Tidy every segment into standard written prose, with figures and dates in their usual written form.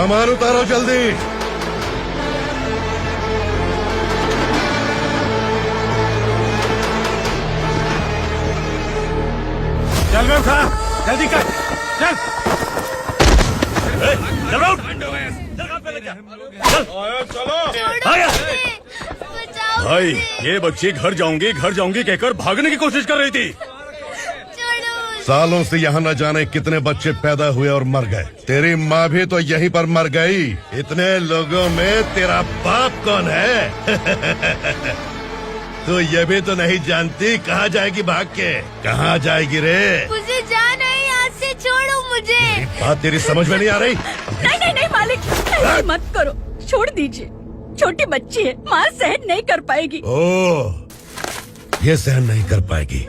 सामान उतारो जल्दी। चल रहा था, जल्दी कर, चल। चल रहा चलो। भाई ये बच्ची घर जाऊंगी कहकर भागने की कोशिश कर रही थी। सालों से यहाँ न जाने कितने बच्चे पैदा हुए और मर गए। तेरी माँ भी तो यहीं पर मर गई। इतने लोगों में तेरा बाप कौन है? तो ये भी तो नहीं जानती कहाँ जाएगी भाग के? कहाँ जाएगी रे? मुझे जाना है, यहाँ से छोड़ो मुझे। बात तेरी समझ में नहीं आ रही? नहीं मालिक, ऐसे मत करो, छोड़ दीजिए। छोटी बच्ची है, माँ सहन नहीं कर पाएगी। ओह, ये सहन नहीं कर पाएगी,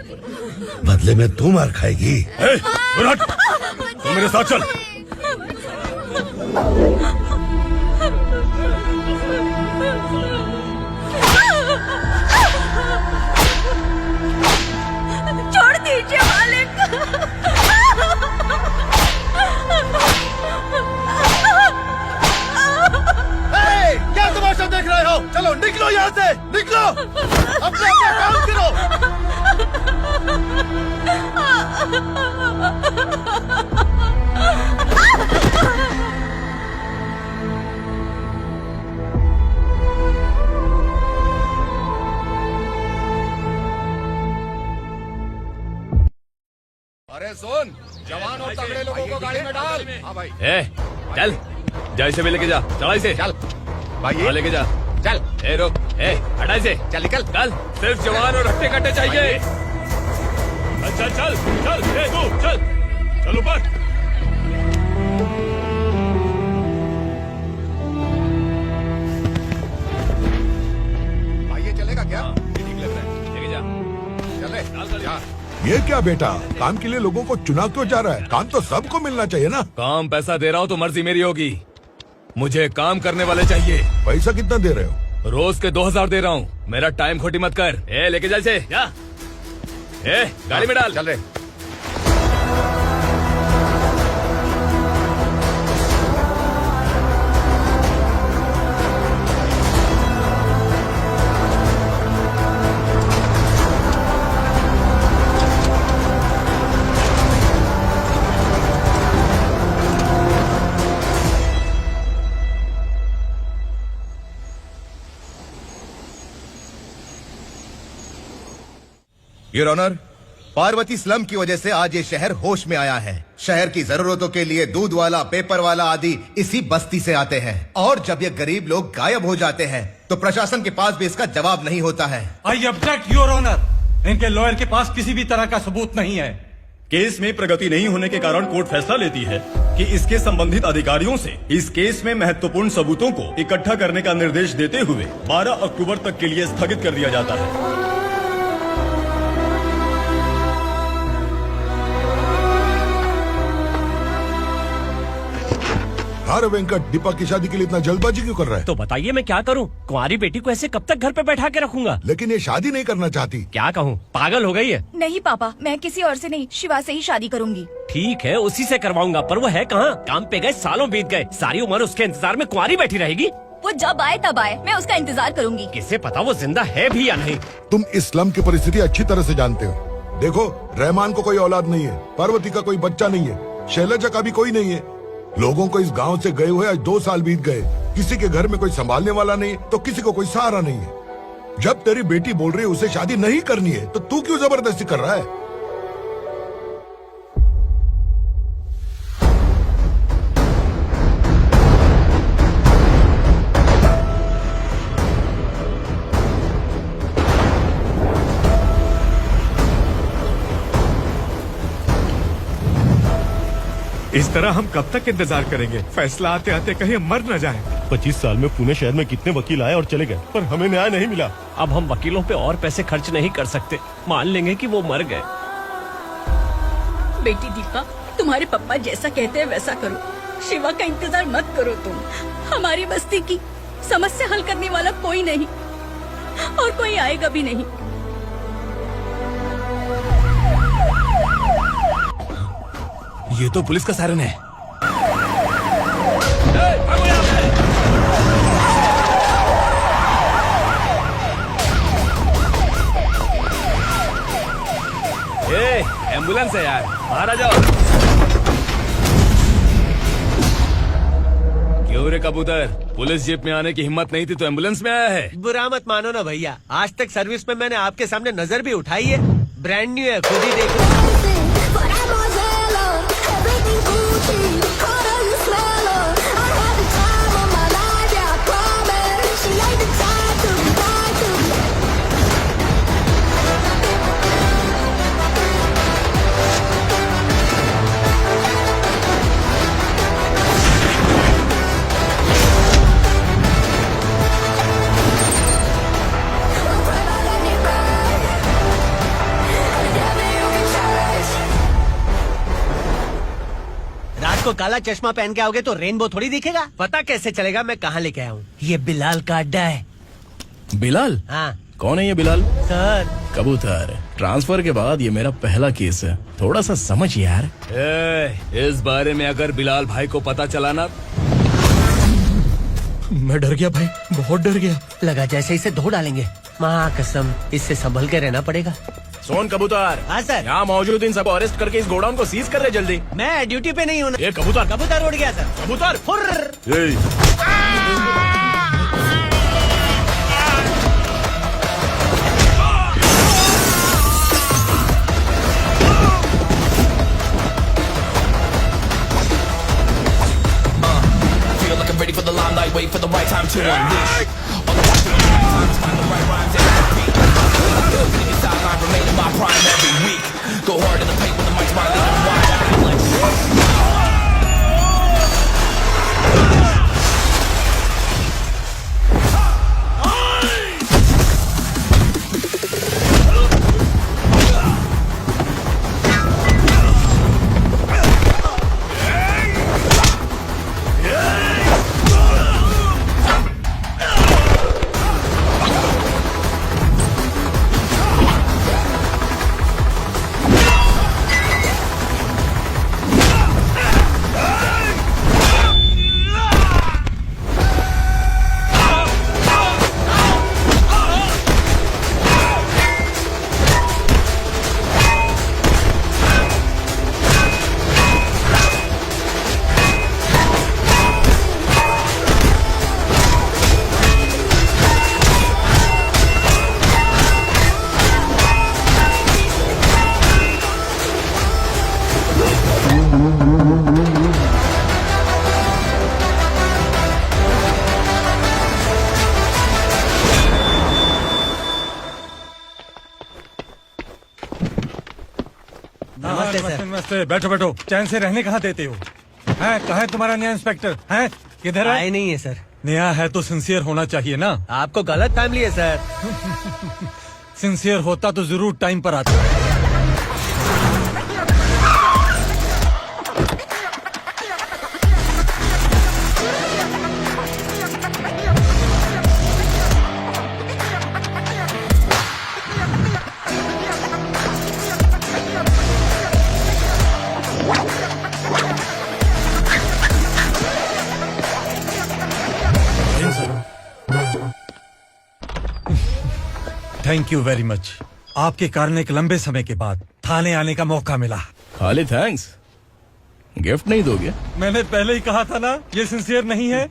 बदले में तू मार खाएगी। तू मेरे साथ चल। छोड़ दीजिए मालिक। क्या तमाशा देख रहे हो? चलो निकलो यहाँ से, निकलो। अपना काम करो। अरे सुन, जवान और तगड़े लोगों को गाड़ी में डाल। हाँ भाई। चल, जा इसे भी लेके जा, चला इसे। चल भाई, हाँ, लेके जा। चल। रुक, हटा इसे। चल निकल। चल, सिर्फ जवान और हट्टे कट्टे चाहिए। चल चल चल, तू चल, चल ऊपर। भाई ये चलेगा क्या? ठीक लग रहा है, लेके जा। चल रे, जा। ये क्या बेटा, काम के लिए लोगों को चुना क्यों जा रहा है? काम तो सबको मिलना चाहिए ना। काम पैसा दे रहा हूँ तो मर्जी मेरी होगी। मुझे काम करने वाले चाहिए। पैसा कितना दे रहे हो? रोज के 2000 दे रहा हूँ। मेरा टाइम खोटी मत कर। लेके जा इसे, जा। गाड़ी में डाल। चल रे। योर ऑनर, पार्वती स्लम की वजह से आज ये शहर होश में आया है। शहर की जरूरतों के लिए दूध वाला, पेपर वाला आदि इसी बस्ती से आते हैं। और जब ये गरीब लोग गायब हो जाते हैं तो प्रशासन के पास भी इसका जवाब नहीं होता है। I object your honour. इनके लॉयर के पास किसी भी तरह का सबूत नहीं है। केस में प्रगति नहीं होने के कारण कोर्ट फैसला लेती है कि इसके संबंधित अधिकारियों से इस केस में महत्वपूर्ण सबूतों को इकट्ठा करने का निर्देश देते हुए 12 अक्टूबर तक के लिए स्थगित कर दिया जाता है। अरे वेंकट, दीपक की शादी के लिए इतना जल्दबाजी क्यों कर रहा है? तो बताइए मैं क्या करूं? कुंवारी बेटी को ऐसे कब तक घर पे बैठा के रखूंगा? लेकिन ये शादी नहीं करना चाहती। क्या कहूं, पागल हो गई है। नहीं पापा, मैं किसी और से नहीं, शिवा से ही शादी करूंगी। ठीक है, उसी से करवाऊंगा, पर वो है कहाँ? काम पे गए, सालों बीत गए, सारी उम्र उसके इंतजार में कुंवारी बैठी रहेगी। वो जब आए तब आए, मैं उसका इंतजार करूंगी। किसे पता वो जिंदा है भी या नहीं। तुम इस्लाम की परिस्थिति अच्छी तरह से जानते हो। देखो, रहमान को कोई औलाद नहीं है, पार्वती का कोई बच्चा नहीं है, शैलजा का भी कोई नहीं है। लोगों को इस गांव से गए हुए आज 2 साल बीत गए। किसी के घर में कोई संभालने वाला नहीं, तो किसी को कोई सहारा नहीं है। जब तेरी बेटी बोल रही है उसे शादी नहीं करनी है, तो तू क्यों जबरदस्ती कर रहा है? इस तरह हम कब तक इंतजार करेंगे? फैसला आते आते कहीं हम मर न जाएं। 25 साल में पुणे शहर में कितने वकील आए और चले गए, पर हमें न्याय नहीं मिला। अब हम वकीलों पे और पैसे खर्च नहीं कर सकते। मान लेंगे कि वो मर गए। बेटी दीपा, तुम्हारे पप्पा जैसा कहते हैं वैसा करो। शिवा का इंतजार मत करो तुम। हमारी बस्ती की समस्या हल करने वाला कोई नहीं और कोई आएगा भी नहीं। ये तो पुलिस का सायरन है। एम्बुलेंस है यार, बाहर आ जाओ। क्यों रे कबूतर, पुलिस जीप में आने की हिम्मत नहीं थी तो एम्बुलेंस में आया है? बुरा मत मानो ना भैया, आज तक सर्विस में मैंने आपके सामने नजर भी उठाई है। ब्रांड न्यू है, खुद ही देखो। रात को काला चश्मा पहन के आओगे तो रेनबो थोड़ी दिखेगा। पता कैसे चलेगा मैं कहाँ लेके आया हूँ? ये बिलाल का अड्डा है। बिलाल? हाँ कौन है ये बिलाल? सर, कबूतर, ट्रांसफर के बाद ये मेरा पहला केस है, थोड़ा सा समझ यार। इस बारे में अगर बिलाल भाई को पता चला ना, मैं डर गया भाई, बहुत डर गया। लगा जैसे इसे धो डालेंगे। माँ कसम, इससे संभल के रहना पड़ेगा। सोन कबूतर। हाँ सर। यहाँ मौजूद इन सबको अरेस्ट करके इस गोडाउन को सीज कर रहे जल्दी। मैं ड्यूटी पे नहीं हूँ। ये कबूतर। कबूतर उड़ गया सर। कबूतर फुर्र। Ready for the limelight, wait for the right time to unleash. Sideline remaining my prime every week. Go hard in the paint with the mic's my lead and wide. नमस्ते, बैठो बैठो। चैन से रहने कहाँ देते हो? है कहाँ है तुम्हारा नया इंस्पेक्टर? है किधर है? आए नहीं है सर। नया है तो सिंसियर होना चाहिए ना। आपको गलत फैमिली है सर। सिंसियर होता तो जरूर टाइम पर आता। Thank you very much. आपके कारण एक लंबे समय के बाद थाने आने का मौका मिला। खाली थैंक्स, गिफ्ट नहीं दोगे? मैंने पहले ही कहा था ना, ये सिंसियर नहीं है।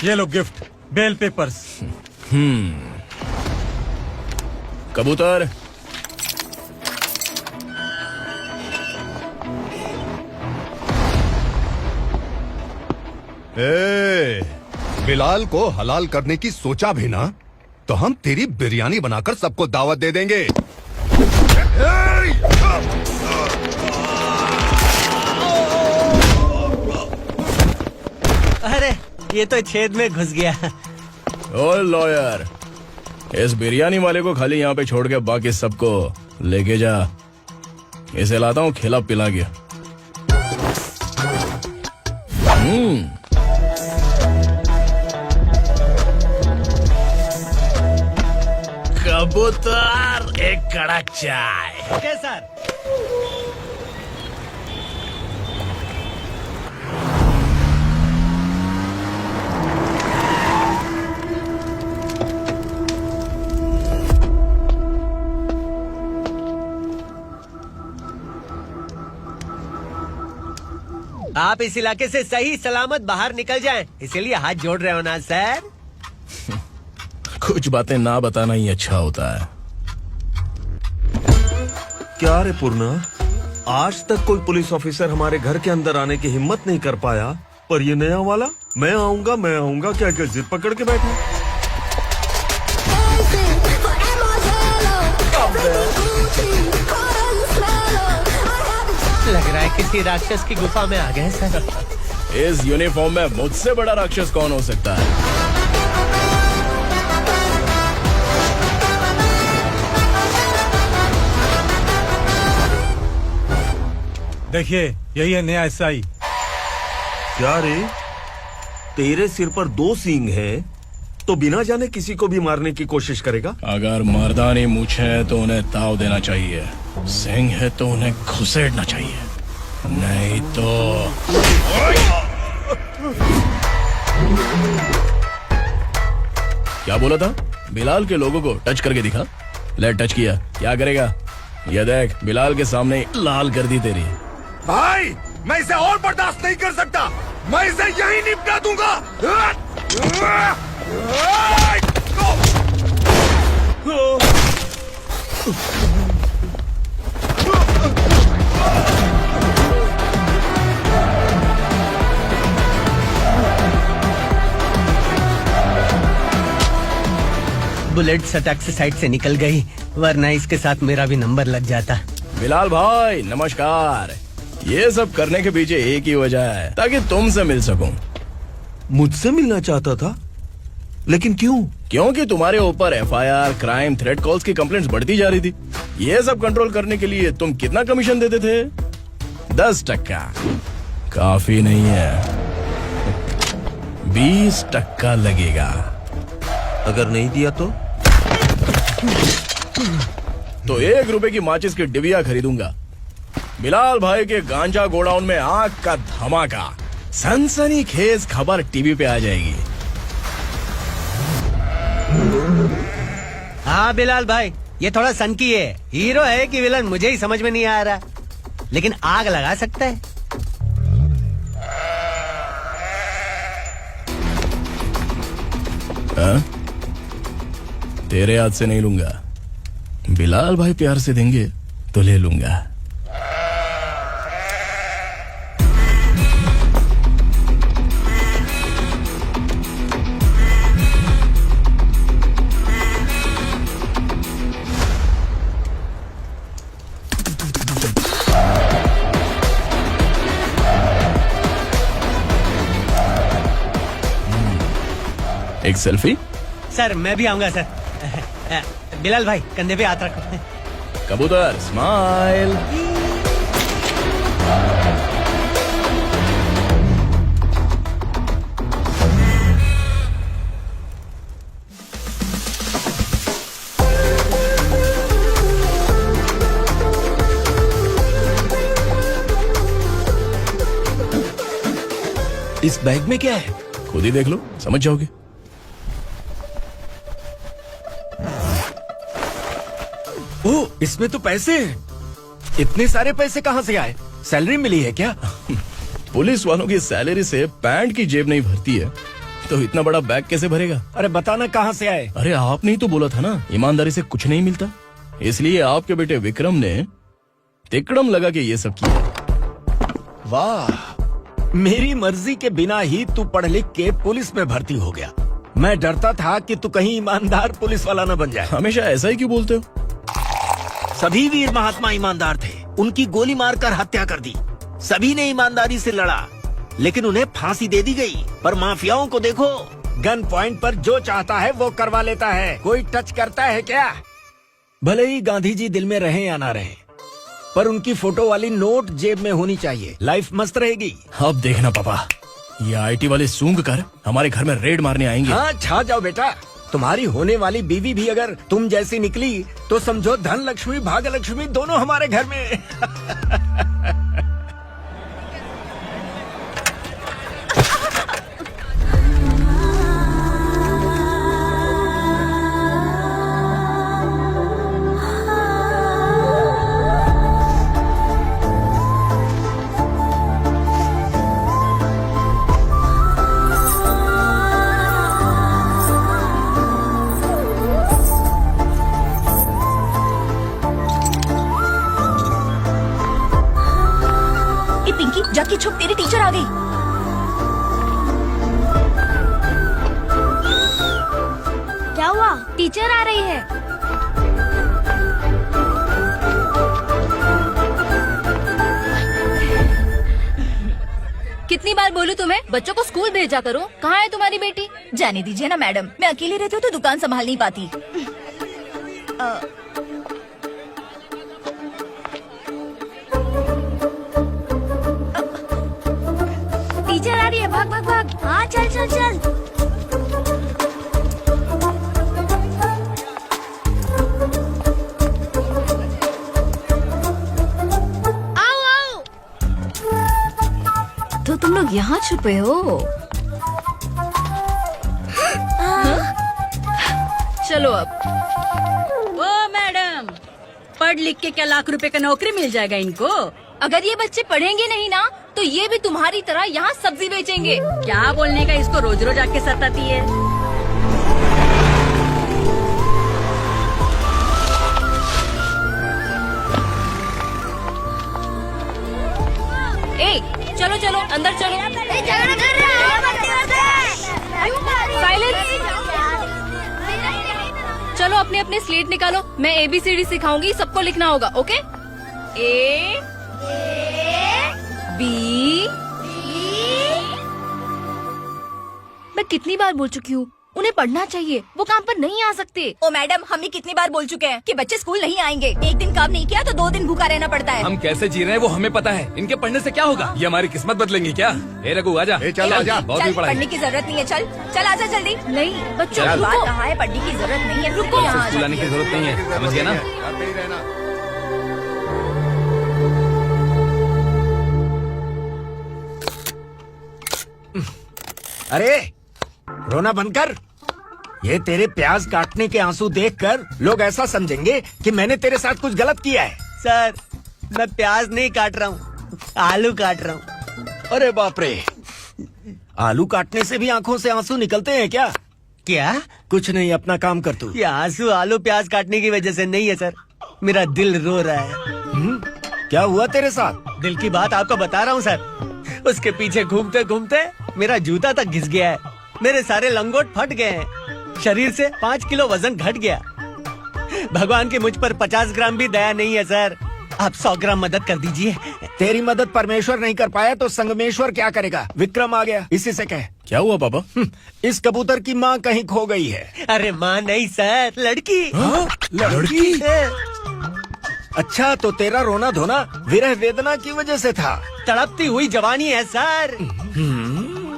ये लो गिफ्ट, बेल पेपर्स। कबूतर, बिलाल को हलाल करने की सोचा भी ना तो हम तेरी बिरयानी बनाकर सबको दावत दे देंगे। अरे ये तो छेद में घुस गया। ओ लॉयर, इस बिरयानी वाले को खाली यहाँ पे छोड़ के बाकी सबको लेके जा। इसे लाता हूँ खिला पिला के। कबूतर, एक कड़क चाय। Okay sir. आप इस इलाके से सही सलामत बाहर निकल जाएं, इसीलिए हाथ जोड़ रहे हो ना सर। कुछ बातें ना बताना ही अच्छा होता है। क्या रे पूर्णा, आज तक कोई पुलिस ऑफिसर हमारे घर के अंदर आने की हिम्मत नहीं कर पाया, पर ये नया वाला मैं आऊंगा क्या जिद पकड़ के बैठा। लग रहा है किसी राक्षस की गुफा में आ गए सर। इस यूनिफॉर्म में मुझसे बड़ा राक्षस कौन हो सकता है? देखिए, यही है नया एसआई। क्या रे, तेरे सिर पर 2 सींग है तो बिना जाने किसी को भी मारने की कोशिश करेगा? अगर मर्दानी मूछें है तो उन्हें ताव देना चाहिए, सिंह है तो उन्हें घुसेड़ना चाहिए, नहीं तो। क्या बोला था? बिलाल के लोगों को टच करके दिखा। ले टच किया, क्या करेगा? ये देख, बिलाल के सामने लाल कर दी तेरी। भाई, मैं इसे और बर्दाश्त नहीं कर सकता, मैं इसे यहीं निपटा दूंगा। बुलेट सटक से साइड से निकल गई, वरना इसके साथ मेरा भी नंबर लग जाता। बिलाल भाई नमस्कार। ये सब करने के पीछे एक ही वजह है, ताकि तुमसे मिल सकूं। मुझसे मिलना चाहता था, लेकिन क्यों? क्योंकि तुम्हारे ऊपर एफआईआर, क्राइम, थ्रेट कॉल्स की कंप्लेंट्स बढ़ती जा रही थी। ये सब कंट्रोल करने के लिए तुम कितना कमीशन देते थे? 10%। काफी नहीं है, 20% लगेगा। अगर नहीं दिया तो 1 रुपए की माचिस की डिबिया खरीदूंगा। बिलाल भाई के गांजा गोडाउन में आग का धमाका, सनसनीखेज खबर टीवी पे आ जाएगी। हाँ बिलाल भाई, ये थोड़ा सनकी है, हीरो है कि विलन मुझे ही समझ में नहीं आ रहा, लेकिन आग लगा सकता है। तेरे हाथ से नहीं लूंगा, बिलाल भाई प्यार से देंगे तो ले लूंगा। एक सेल्फी? सर मैं भी आऊंगा सर। बिलाल भाई कंधे पे हाथ रखो। कबूतर स्माइल। इस बैग में क्या है? खुद ही देख लो, समझ जाओगे। ओह, इसमें तो पैसे हैं। इतने सारे पैसे कहाँ से आए? सैलरी मिली है क्या? पुलिस वालों की सैलरी से पैंट की जेब नहीं भरती है, तो इतना बड़ा बैग कैसे भरेगा? अरे बताना कहाँ से आए? अरे आपने ही तो बोला था ना, ईमानदारी से कुछ नहीं मिलता, इसलिए आपके बेटे विक्रम ने तिकड़म लगा के ये सब किया। वाह, मेरी मर्जी के बिना ही तू पढ़ लिख के पुलिस में भर्ती हो गया। मैं डरता था कि तू कहीं ईमानदार पुलिस वाला न बन जाए। हमेशा ऐसा ही क्यों बोलते हो? सभी वीर महात्मा ईमानदार थे, उनकी गोली मारकर हत्या कर दी। सभी ने ईमानदारी से लड़ा, लेकिन उन्हें फांसी दे दी गई। पर माफियाओं को देखो, गन पॉइंट पर जो चाहता है वो करवा लेता है। कोई टच करता है क्या? भले ही गांधी जी दिल में रहे या ना रहे, पर उनकी फोटो वाली नोट जेब में होनी चाहिए। लाइफ मस्त रहेगी। अब देखना पापा, ये आईटी वाले सूंघ कर हमारे घर में रेड मारने आएंगे। हाँ, छा जाओ बेटा। तुम्हारी होने वाली बीवी भी अगर तुम जैसी निकली तो समझो धन लक्ष्मी भाग्य लक्ष्मी दोनों हमारे घर में। गई। क्या हुआ? टीचर आ रही है। कितनी बार बोलूं तुम्हें बच्चों को स्कूल भेजा करो। कहाँ है तुम्हारी बेटी? जाने दीजिए ना मैडम, मैं अकेली रहती हूँ तो दुकान संभाल नहीं पाती। टीचर आ रही है, भाग भाग भाग। हाँ चल चल चल। आओ आओ। तो तुम लोग यहाँ छुपे हो? चलो अब। ओ मैडम, पढ़ लिख के क्या लाख रुपए का नौकरी मिल जाएगा इनको? अगर ये बच्चे पढ़ेंगे नहीं ना तो ये भी तुम्हारी तरह यहाँ सब्जी बेचेंगे। क्या बोलने का, इसको रोज रोज आके सताती है। ए, चलो चलो अंदर चलो। झगड़ा कर रहा है। साइलेंस। चलो अपने अपने स्लेट निकालो, मैं ABCD सिखाऊंगी, सबको लिखना होगा। ओके? A B। मैं कितनी बार बोल चुकी हूँ उन्हें पढ़ना चाहिए, वो काम पर नहीं आ सकते। ओ मैडम, हम भी कितनी बार बोल चुके हैं कि बच्चे स्कूल नहीं आएंगे। एक दिन काम नहीं किया तो 2 दिन भूखा रहना पड़ता है। हम कैसे जी रहे हैं वो हमें पता है, इनके पढ़ने से क्या होगा? ये हमारी किस्मत बदलेंगे क्या? ए रघु आजा। चल आजा। बहुत भी पढ़ाई। पढ़ने की जरूरत नहीं है, चल चल आजा जल्दी। नहीं बच्चों, बात कहा है, पढ़ने की जरूरत नहीं है, रुको। स्कूल आने की जरूरत नहीं है, समझ गया ना? अरे रोना बंद कर। ये तेरे प्याज काटने के आंसू देखकर लोग ऐसा समझेंगे कि मैंने तेरे साथ कुछ गलत किया है। सर, मैं प्याज नहीं काट रहा हूँ, आलू काट रहा हूँ। अरे बाप रे, आलू काटने से भी आंखों से आंसू निकलते हैं क्या? क्या? कुछ नहीं, अपना काम कर तू। ये आंसू आलू प्याज काटने की वजह से नहीं है सर, मेरा दिल रो रहा है। क्या हुआ तेरे साथ? दिल की बात आपको बता रहा हूँ सर। उसके पीछे घूमते घूमते मेरा जूता तक घिस गया है, मेरे सारे लंगोट फट गए हैं, शरीर से 5 किलो वजन घट गया। भगवान की मुझ पर 50 ग्राम भी दया नहीं है सर, आप 100 ग्राम मदद कर दीजिए। तेरी मदद परमेश्वर नहीं कर पाया तो संगमेश्वर क्या करेगा? विक्रम आ गया, इसी से कह। क्या हुआ पापा? इस कबूतर की माँ कहीं खो गई है। अरे माँ नहीं सर, लड़की। लड़की? अच्छा, तो तेरा रोना धोना विरह वेदना की वजह से था। तड़पती हुई जवानी है सर।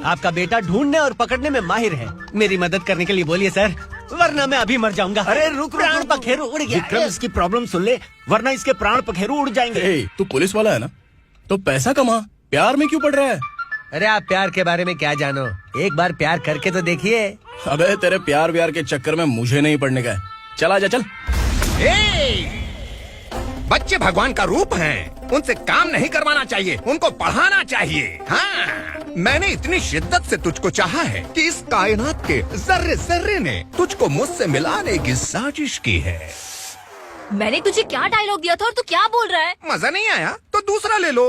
आपका बेटा ढूंढने और पकड़ने में माहिर है, मेरी मदद करने के लिए बोलिए सर, वरना मैं अभी मर जाऊंगा। अरे रुक, प्राण पखेरु उड़ गया। विक्रम, इसकी प्रॉब्लम सुन ले, वरना इसके प्राण पखेरु उड़ जाएंगे। तू पुलिस वाला है ना, तो पैसा कमा, प्यार में क्यों पड़ रहा है? अरे आप प्यार के बारे में क्या जानो, एक बार प्यार करके तो देखिए। अबे तेरे प्यार व्यार के चक्कर में मुझे नहीं पढ़ने का है, चला जा चल। बच्चे भगवान का रूप हैं, उनसे काम नहीं करवाना चाहिए, उनको पढ़ाना चाहिए। हाँ, मैंने इतनी शिद्दत से तुझको चाहा है कि इस कायनात के जर्रे जर्रे ने तुझको मुझसे मिलाने की साजिश की है। मैंने तुझे क्या डायलॉग दिया था और तू क्या बोल रहा है? मजा नहीं आया तो दूसरा ले लो।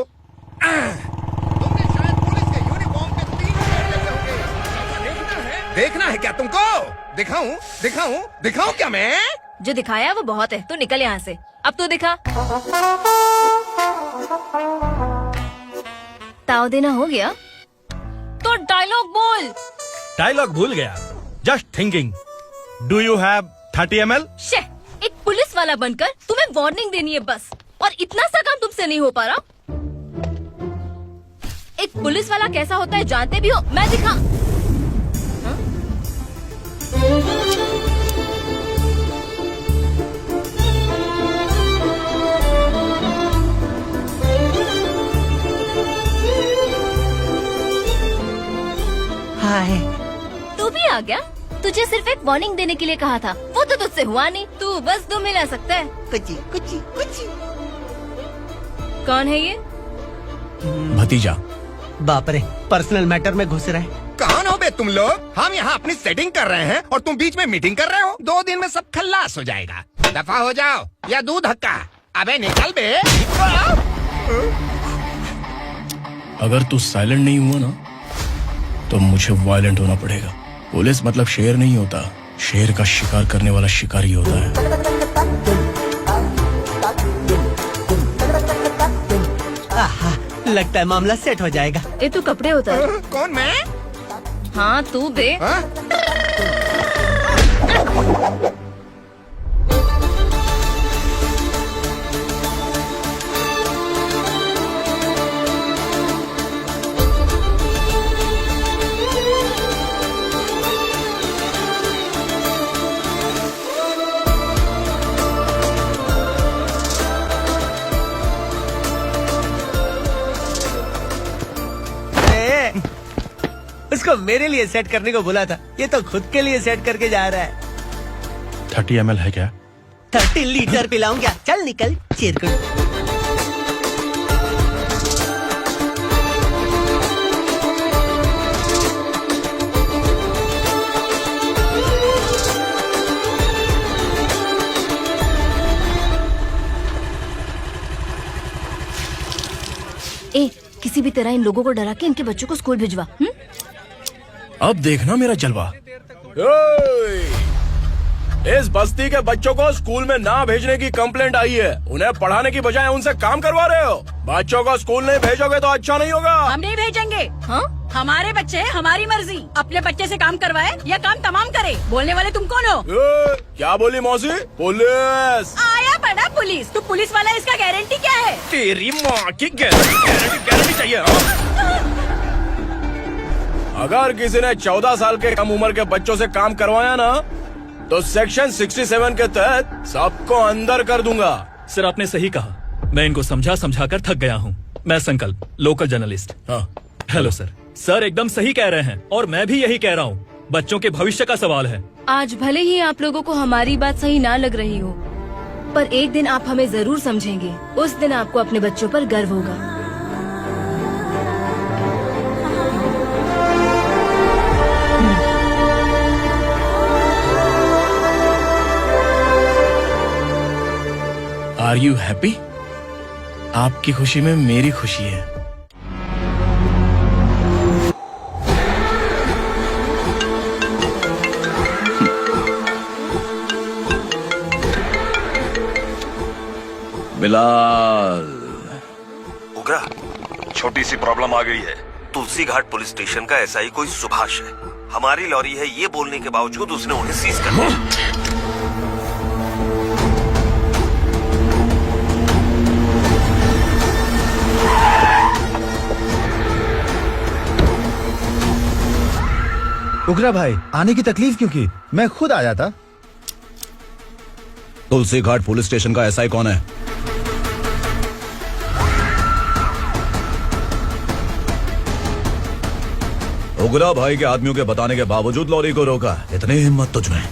तुमने शायद पुलिस के यूनिफॉर्म पे 3 शेर लगे होंगे। देखना है क्या तुमको? दिखाऊं दिखाऊं दिखाऊं क्या मैं? जो दिखाया वो बहुत है, तू निकल यहाँ से। अब तू दिखा। ताव देना हो गया तो डायलॉग बोल। डायलॉग भूल गया। Just thinking, do you have 30 ml? शे, एक पुलिस वाला बनकर तुम्हें वार्निंग देनी है बस, और इतना सा काम तुमसे नहीं हो पा रहा। एक पुलिस वाला कैसा होता है जानते भी हो? मैं दिखा। हाय, तू भी आ गया? तुझे सिर्फ एक वार्निंग देने के लिए कहा था, वो तो तुझसे हुआ नहीं। तू बस 2 मिला सकता है। कुची कुची कुची। कौन है ये? भतीजा। बाप रे, पर्सनल मैटर में घुस रहे। कौन हो बे तुम लोग? हम यहाँ अपनी सेटिंग कर रहे हैं और तुम बीच में मीटिंग कर रहे हो। 2 दिन में सब खल्लास हो जाएगा। दफा हो जाओ या दूध हक्का। अबे निकल बे। अगर तू साइलेंट नहीं हुआ ना तो मुझे वायलेंट होना पड़ेगा। पुलिस मतलब शेर नहीं होता, शेर का शिकार करने वाला शिकारी होता है। आहा, लगता है मामला सेट हो जाएगा। ये तू कपड़े उतार। कौन मैं? हाँ तू बे। उसको मेरे लिए सेट करने को बोला था, ये तो खुद के लिए सेट करके जा रहा है। 30 ml है क्या? 30 लीटर पिलाऊं क्या? चल निकल चिरकुट। ए, किसी भी तरह इन लोगों को डरा के इनके बच्चों को स्कूल भिजवा। अब देखना मेरा जलवा। इस बस्ती के बच्चों को स्कूल में ना भेजने की कंप्लेंट आई है। उन्हें पढ़ाने की बजाय उनसे काम करवा रहे हो। बच्चों को स्कूल नहीं भेजोगे तो अच्छा नहीं होगा। हम नहीं भेजेंगे। हाँ? हमारे बच्चे हमारी मर्जी। अपने बच्चे से काम करवाए या काम तमाम करे। बोलने वाले तुम कौन हो? क्या बोली मौसी? पुलिस आया बड़ा पुलिस। तू पुलिस वाला, इसका गारंटी क्या है? तेरी माँ की गारंटी चाहिए। अगर किसी ने 14 साल के कम उम्र के बच्चों से काम करवाया ना तो सेक्शन 67 के तहत सबको अंदर कर दूंगा। सर आपने सही कहा। मैं इनको समझा कर थक गया हूँ। मैं संकल्प, लोकल जर्नलिस्ट। हाँ। Hello sir. सर एकदम सही कह रहे हैं और मैं भी यही कह रहा हूँ। बच्चों के भविष्य का सवाल है। आज भले ही आप लोगों को हमारी बात सही ना लग रही हो, पर एक दिन आप हमें जरूर समझेंगे। उस दिन आपको अपने बच्चों पर गर्व होगा। Are you happy? आपकी खुशी में मेरी खुशी है। बिलाल। उगरा, छोटी सी प्रॉब्लम आ गई है। तुलसी घाट पुलिस स्टेशन का एसआई कोई सुभाष है। हमारी लॉरी है ये बोलने के बावजूद उसने उन्हें सीज कर दिया। उगरा भाई, आने की तकलीफ क्यों की? मैं खुद आ जाता। तुलसी घाट पुलिस स्टेशन का एसआई कौन है? उगरा भाई के आदमियों के बताने के बावजूद लॉरी को रोका। इतनी हिम्मत तुझमें?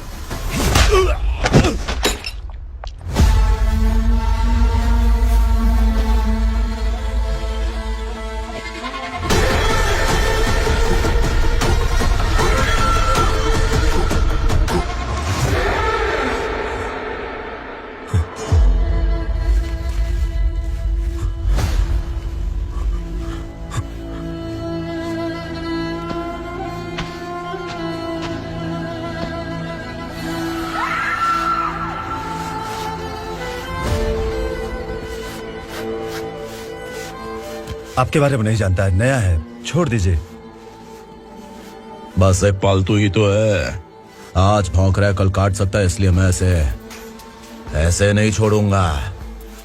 आपके बारे में नहीं जानता है, नया है, छोड़ दीजिए। बस एक पालतू ही तो है। आज भौंक रहा है, कल काट सकता है, इसलिए मैं ऐसे नहीं छोड़ूंगा।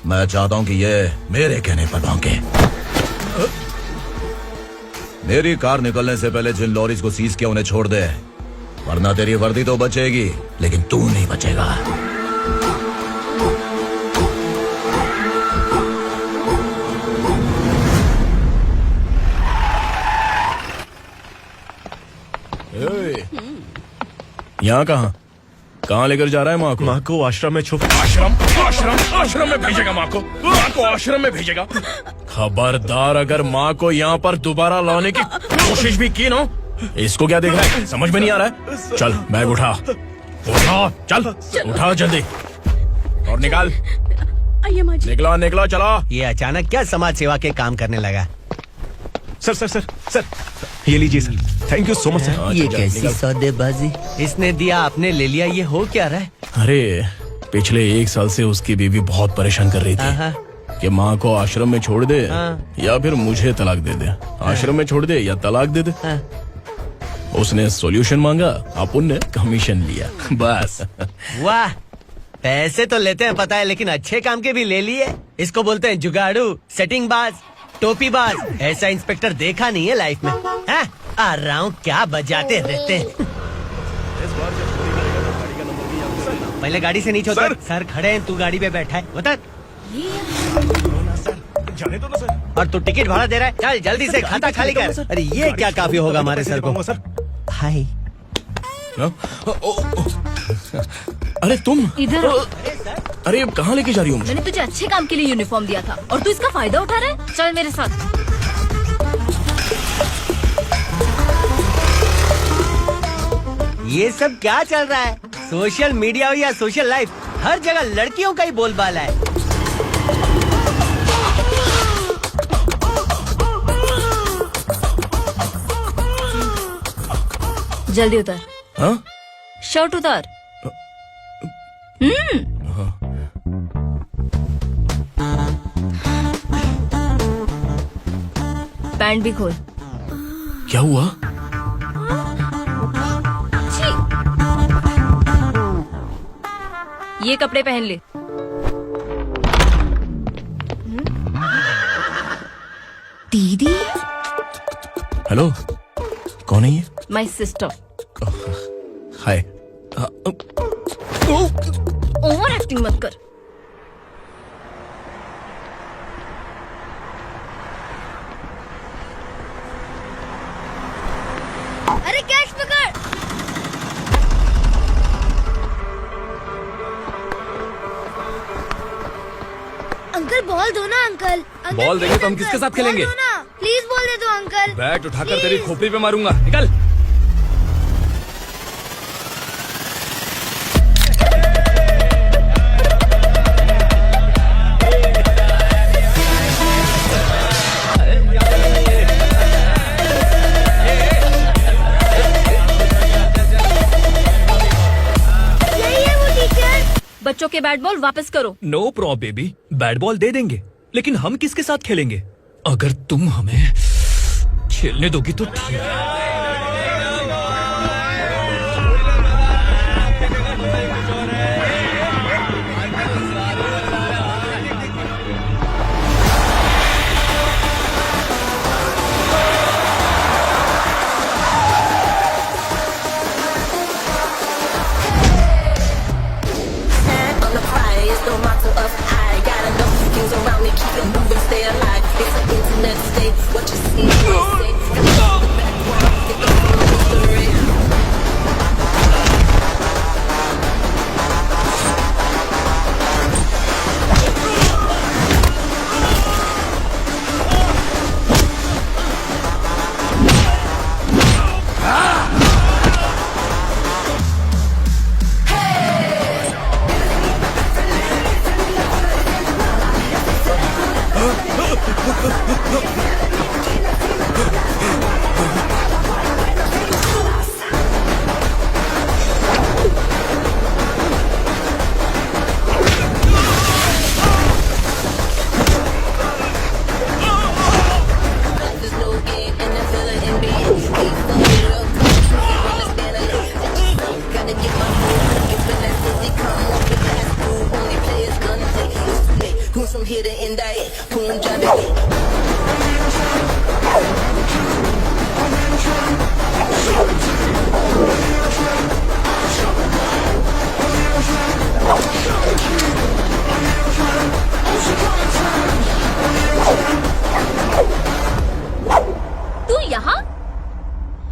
मैं चाहता हूं कि ये मेरे कहने पर भौंके। मेरी कार निकलने से पहले जिन लॉरीज को सीज किया उन्हें छोड़ दे, वरना तेरी वर्दी तो बचेगी लेकिन तू नहीं बचेगा। यहाँ कहाँ लेकर जा रहा है माँ को? माँ को आश्रम में छुप। आश्रम में भेजेगा माँ को आश्रम में भेजेगा। खबरदार, अगर माँ को यहाँ पर दोबारा लाने की कोशिश भी की ना, इसको क्या देख रहा है? समझ में नहीं आ रहा है? चल बैग उठा, चल उठा जल्दी और निकाल। आइए माँ जी। निकला चला। ये अचानक क्या समाज सेवा के काम करने लगा? सर सर सर सर ये लीजिए sir, thank you so much sir. ये कैसी सौदेबाजी? इसने दिया आपने ले लिया, ये हो क्या रहा है? अरे पिछले 1 साल से उसकी बीवी बहुत परेशान कर रही थी कि माँ को आश्रम में छोड़ दे या फिर मुझे तलाक दे दे, आश्रम में छोड़ दे या तलाक दे दे। उसने सॉल्यूशन मांगा, अपन ने कमीशन लिया, बस। वाह, पैसे तो लेते हैं पता है, लेकिन अच्छे काम के भी ले लिए। इसको बोलते हैं जुगाड़ू, सेटिंग बाज, टोपी बाज। ऐसा इंस्पेक्टर देखा नहीं है लाइफ में। हाँ? आ रहा हूँ, क्या बजाते रहते हैं। पहले गाड़ी से नीचे उतर। सर खड़े हैं, तू गाड़ी पे बैठा है, उतर। जाने दो ना सर। और तू टिकट भाड़ा दे रहा है, चल जल्दी से खाता खाली कर। अरे ये क्या काफी होगा हमारे सर को। हाय। अरे तुम इधर। अरे कहाँ लेके जा रही हो मुझे? मैंने तुझे अच्छे काम के लिए यूनिफॉर्म दिया था और तू इसका फायदा उठा रहा है। चल मेरे साथ। ये सब क्या चल रहा है? सोशल मीडिया हो या सोशल लाइफ, हर जगह लड़कियों का ही बोलबाला है। जल्दी उतर। हाँ? शर्ट उतार। पैंट भी खोल। क्या हुआ? ये कपड़े पहन ले। दीदी। हेलो, कौन है ये? My sister. Hi. Over acting मत कर। अरे कैच पकड़। अंकल बॉल दो ना अंकल। बॉल देंगे तो हम किसके साथ खेलेंगे? प्लीज बॉल दे दो अंकल। बैट उठाकर तेरी खोपड़ी पे मारूंगा, निकल। बच्चों के बैट बॉल वापस करो। No problem baby, bat ball दे देंगे, लेकिन हम किसके साथ खेलेंगे? अगर तुम हमें खेलने दोगी तो ठीक है।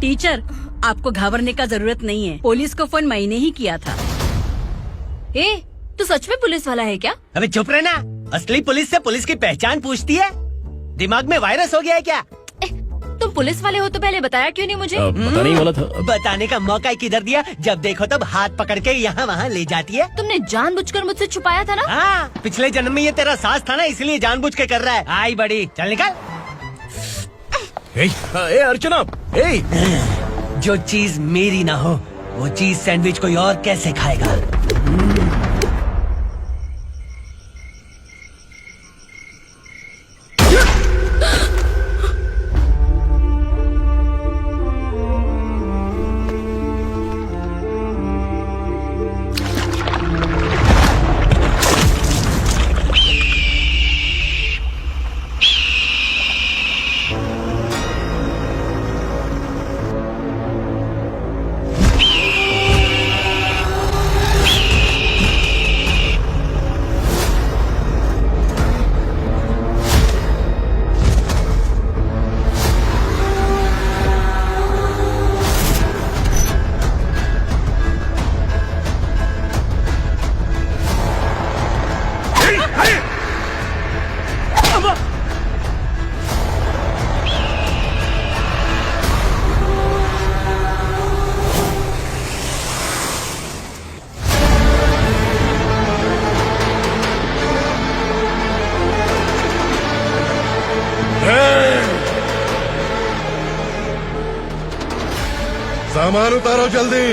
टीचर, आपको घबराने का जरूरत नहीं है। पुलिस को फोन मैंने ही किया था। ए, तू सच में पुलिस वाला है क्या? अबे चुप रहना। असली पुलिस से पुलिस की पहचान पूछती है? दिमाग में वायरस हो गया है क्या? तुम पुलिस वाले हो तो पहले बताया क्यों नहीं मुझे? बताने ही वाला था। बताने का मौका किधर दिया? जब देखो तब हाथ पकड़ के यहाँ वहाँ ले जाती है। तुमने जानबूझकर मुझसे छुपाया था ना? हाँ, पिछले जन्म में ये तेरा सास था ना, इसलिए जानबूझ के कर रहा है। आई बड़ी, चल निकल। ए अर्चना, ए जो चीज मेरी ना हो वो चीज सैंडविच कोई और कैसे खाएगा? सामान उतारो जल्दी।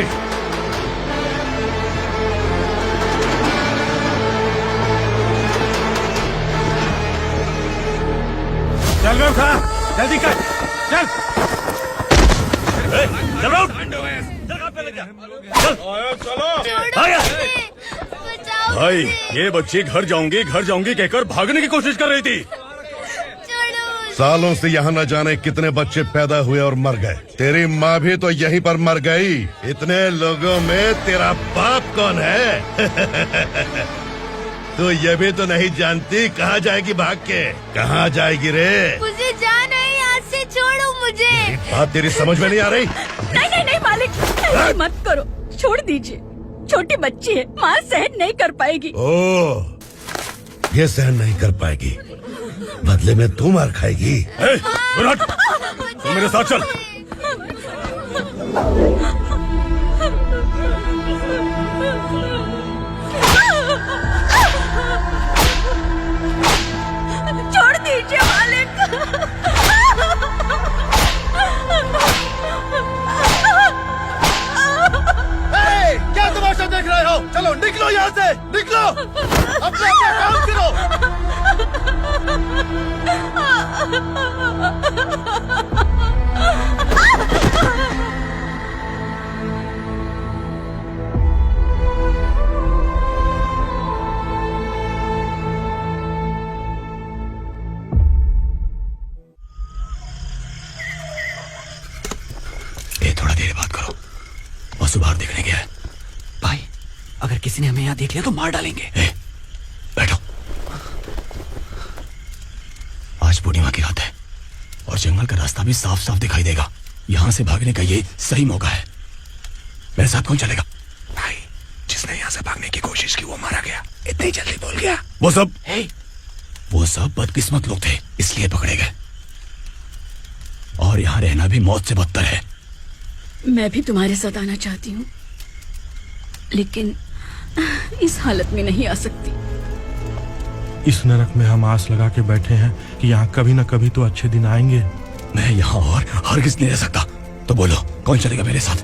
चल बे उठा, जल्दी कर, चल। चल रहा भाई, ये बच्ची घर जाऊंगी कहकर भागने की कोशिश कर रही थी। सालों से यहाँ न जाने कितने बच्चे पैदा हुए और मर गए। तेरी माँ भी तो यहीं पर मर गई। इतने लोगों में तेरा बाप कौन है? तू ये भी तो नहीं जानती कहाँ जाएगी भाग के? कहाँ जाएगी रे? मुझे जाना है यहाँ से, छोड़ो मुझे। बात तेरी समझ में नहीं आ रही? नहीं मालिक, ऐसे मत करो, छोड़ दीजिए। छोटी बच्ची है, माँ सहन नहीं कर पाएगी। ओह, ये सहन नहीं कर पाएगी, बदले में तू मार खाएगी। तू मेरे साथ चल। छोड़ दीजिए मालिक। क्या तमाशा देख रहे हो? चलो निकलो यहाँ से, निकलो। अपना काम करो। ए, थोड़ा देर बात करो। बस बाहर देखने गया है। भाई, अगर किसी ने हमें यहाँ देख लिया तो मार डालेंगे। बैठो। आज पूर्णिमा की रात है और जंगल का रास्ता भी साफ साफ दिखाई देगा। यहाँ से भागने का ये सही मौका है। मेरे साथ कौन चलेगा? भाई, जिसने यहाँ से भागने की कोशिश की वो मारा गया। इतनी जल्दी बोल गया। वो सब बदकिस्मत लोग थे, इसलिए पकड़े गए। और यहाँ रहना भी मौत से बदतर है। मैं भी तुम्हारे साथ आना चाहती हूँ, लेकिन इस हालत में नहीं आ सकती। इस नरक में हम आस लगा के बैठे हैं कि यहाँ कभी न कभी तो अच्छे दिन आएंगे। मैं यहाँ और हरगिज़ नहीं रह सकता। तो बोलो, कौन चलेगा मेरे साथ?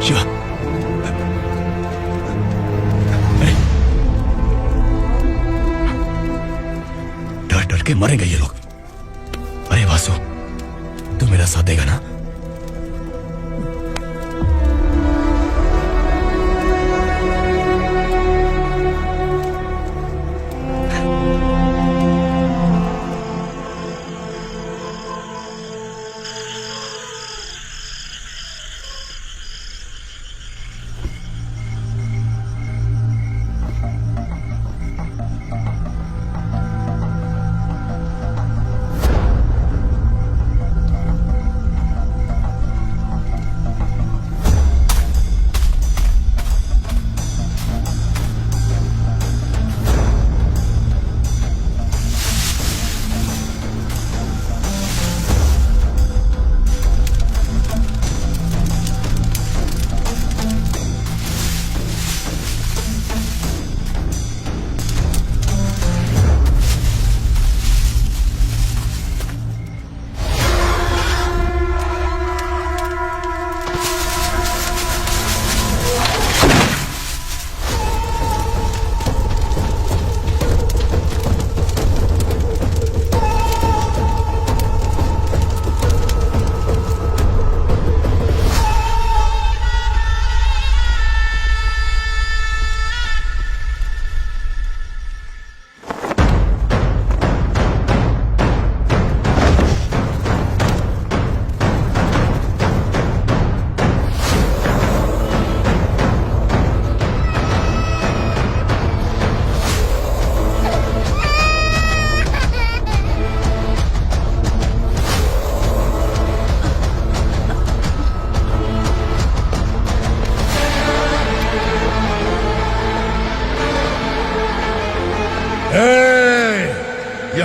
शिवा, डर डर के मरेंगे ये लोग। अरे वासु, तू मेरा साथ देगा ना?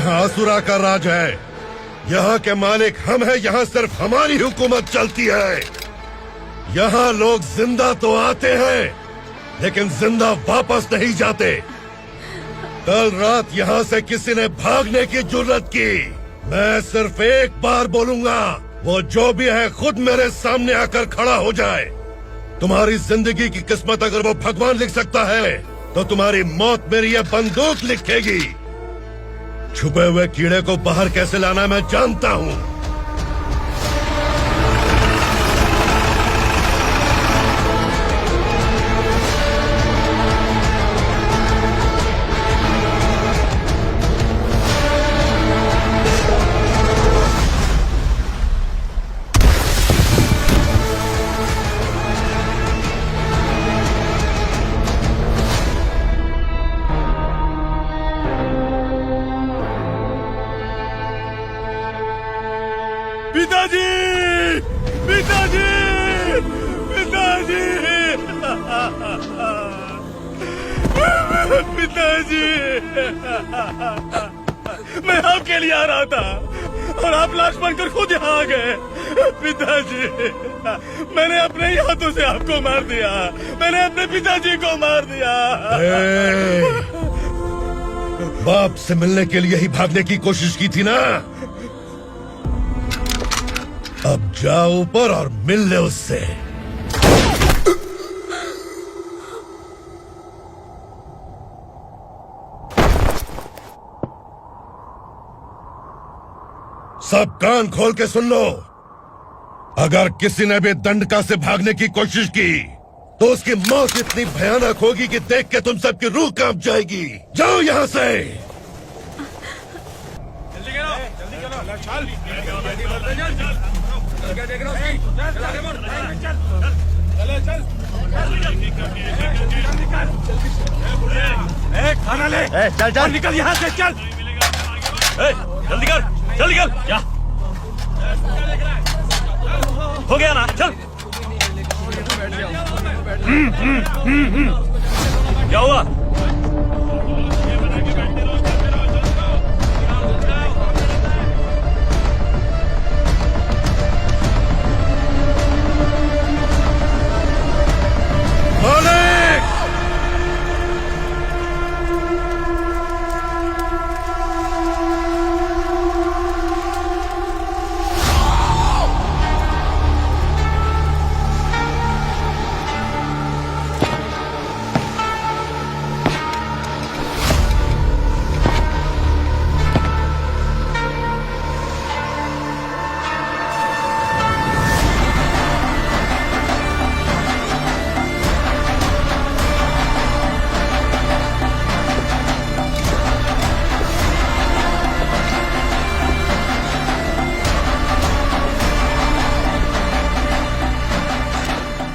यहाँ असुरा का राज है। यहाँ के मालिक हम हैं, यहाँ सिर्फ हमारी हुकूमत चलती है। यहाँ लोग जिंदा तो आते हैं लेकिन जिंदा वापस नहीं जाते। कल रात यहाँ से किसी ने भागने की जुर्रत की, मैं सिर्फ एक बार बोलूंगा, वो जो भी है खुद मेरे सामने आकर खड़ा हो जाए। तुम्हारी जिंदगी की किस्मत अगर वो भगवान लिख सकता है तो तुम्हारी मौत मेरी ये बंदूक लिखेगी। छुपे हुए कीड़े को बाहर कैसे लाना मैं जानता हूँ। पिताजी, पिताजी, पिताजी, पिताजी, मैं आपके लिए आ रहा था और आप लाश बनकर खुद यहाँ आ गए। पिताजी, मैंने अपने ही हाथों से आपको मार दिया, मैंने अपने पिताजी को मार दिया। बाप से मिलने के लिए ही भागने की कोशिश की थी ना, अब जाओ ऊपर और मिल ले उससे। सब कान खोल के सुन लो, अगर किसी ने भी दंडका से भागने की कोशिश की तो उसकी मौत इतनी भयानक होगी कि देख के तुम सबकी रूह कांप जाएगी। जाओ यहाँ से। खाना ले, चल चल निकल यहाँ से, चल। जल्दी कर, जल्दी कर, क्या हो गया ना, चल। क्या हुआ?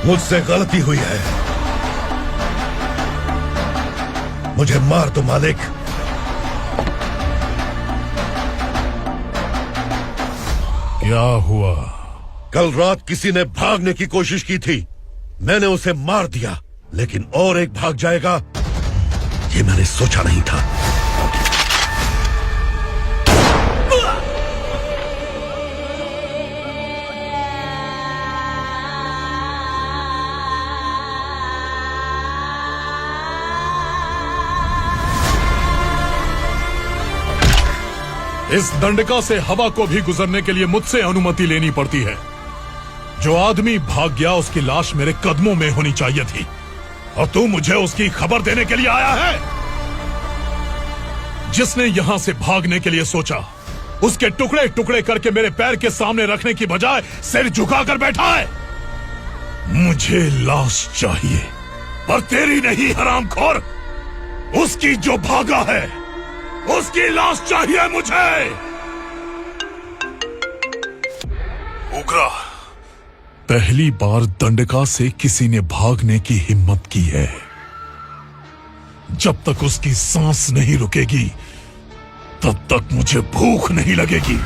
मुझसे गलती हुई है, मुझे मार दो मालिक। क्या हुआ? कल रात किसी ने भागने की कोशिश की थी, मैंने उसे मार दिया, लेकिन और एक भाग जाएगा ये मैंने सोचा नहीं था। इस दंडका से हवा को भी गुजरने के लिए मुझसे अनुमति लेनी पड़ती है। जो आदमी भाग गया उसकी लाश मेरे कदमों में होनी चाहिए थी, और तू मुझे उसकी खबर देने के लिए आया है। जिसने यहां से भागने के लिए सोचा उसके टुकड़े टुकड़े करके मेरे पैर के सामने रखने की बजाय सिर झुकाकर बैठा है। मुझे लाश चाहिए, पर तेरी नहीं हरामखोर, उसकी जो भागा है उसकी लाश चाहिए मुझे। उग्रा, पहली बार दंडका से किसी ने भागने की हिम्मत की है। जब तक उसकी सांस नहीं रुकेगी तब तक मुझे भूख नहीं लगेगी।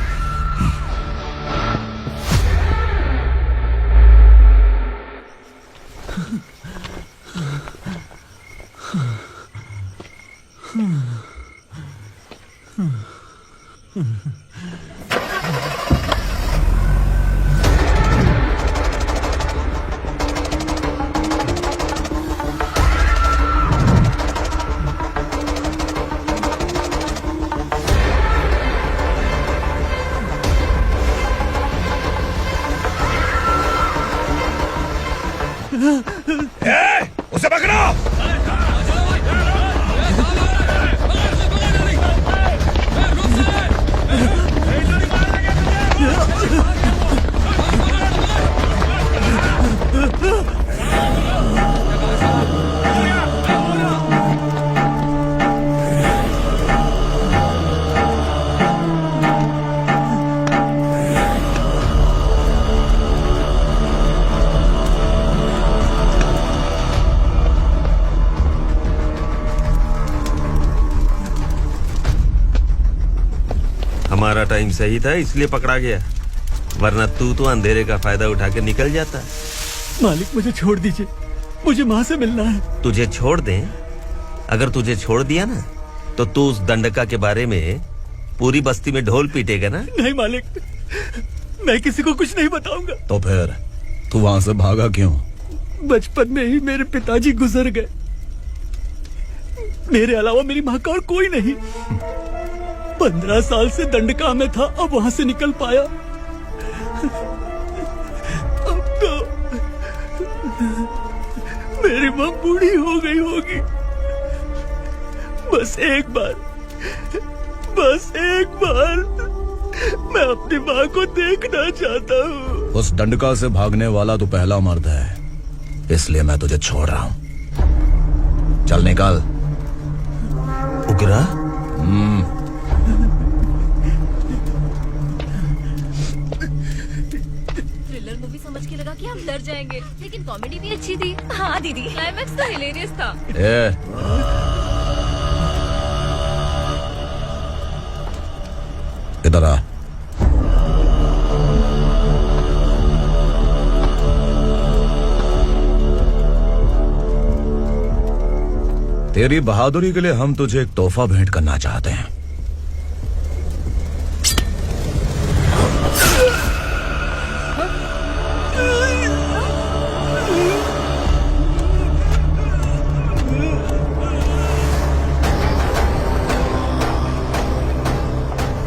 उसे पकड़ो। हमारा टाइम सही था इसलिए पकड़ा गया, वरना तू तो अंधेरे का फायदा उठा के निकल जाता। मालिक मुझे छोड़ दीजिए, मुझे माँ से मिलना है। तुझे छोड़ दें? अगर तुझे छोड़ दिया ना तो तू उस दंडका के बारे में पूरी बस्ती में ढोल पीटेगा ना। नहीं मालिक, मैं किसी को कुछ नहीं बताऊंगा। तो फिर तू वहां से भागा क्यों? बचपन में ही मेरे पिताजी गुजर गए, मेरे अलावा मेरी माँ का और कोई नहीं। 15 साल से दंडका में था, अब वहां से निकल पाया। अब तो मेरी माँ बूढ़ी हो गई होगी। बस एक बार मैं अपनी माँ को देखना चाहता हूँ। उस दंडका से भागने वाला तो पहला मर्द है, इसलिए मैं तुझे छोड़ रहा हूँ। चल निकल। उग्रा? थ्रिलर मूवी समझ के लगा कि हम डर जाएंगे, लेकिन कॉमेडी भी अच्छी थी। हाँ दीदी, क्लाइमैक्स तो हिलेरियस था। इधर आ। तेरी बहादुरी के लिए हम तुझे एक तोहफा भेंट करना चाहते हैं।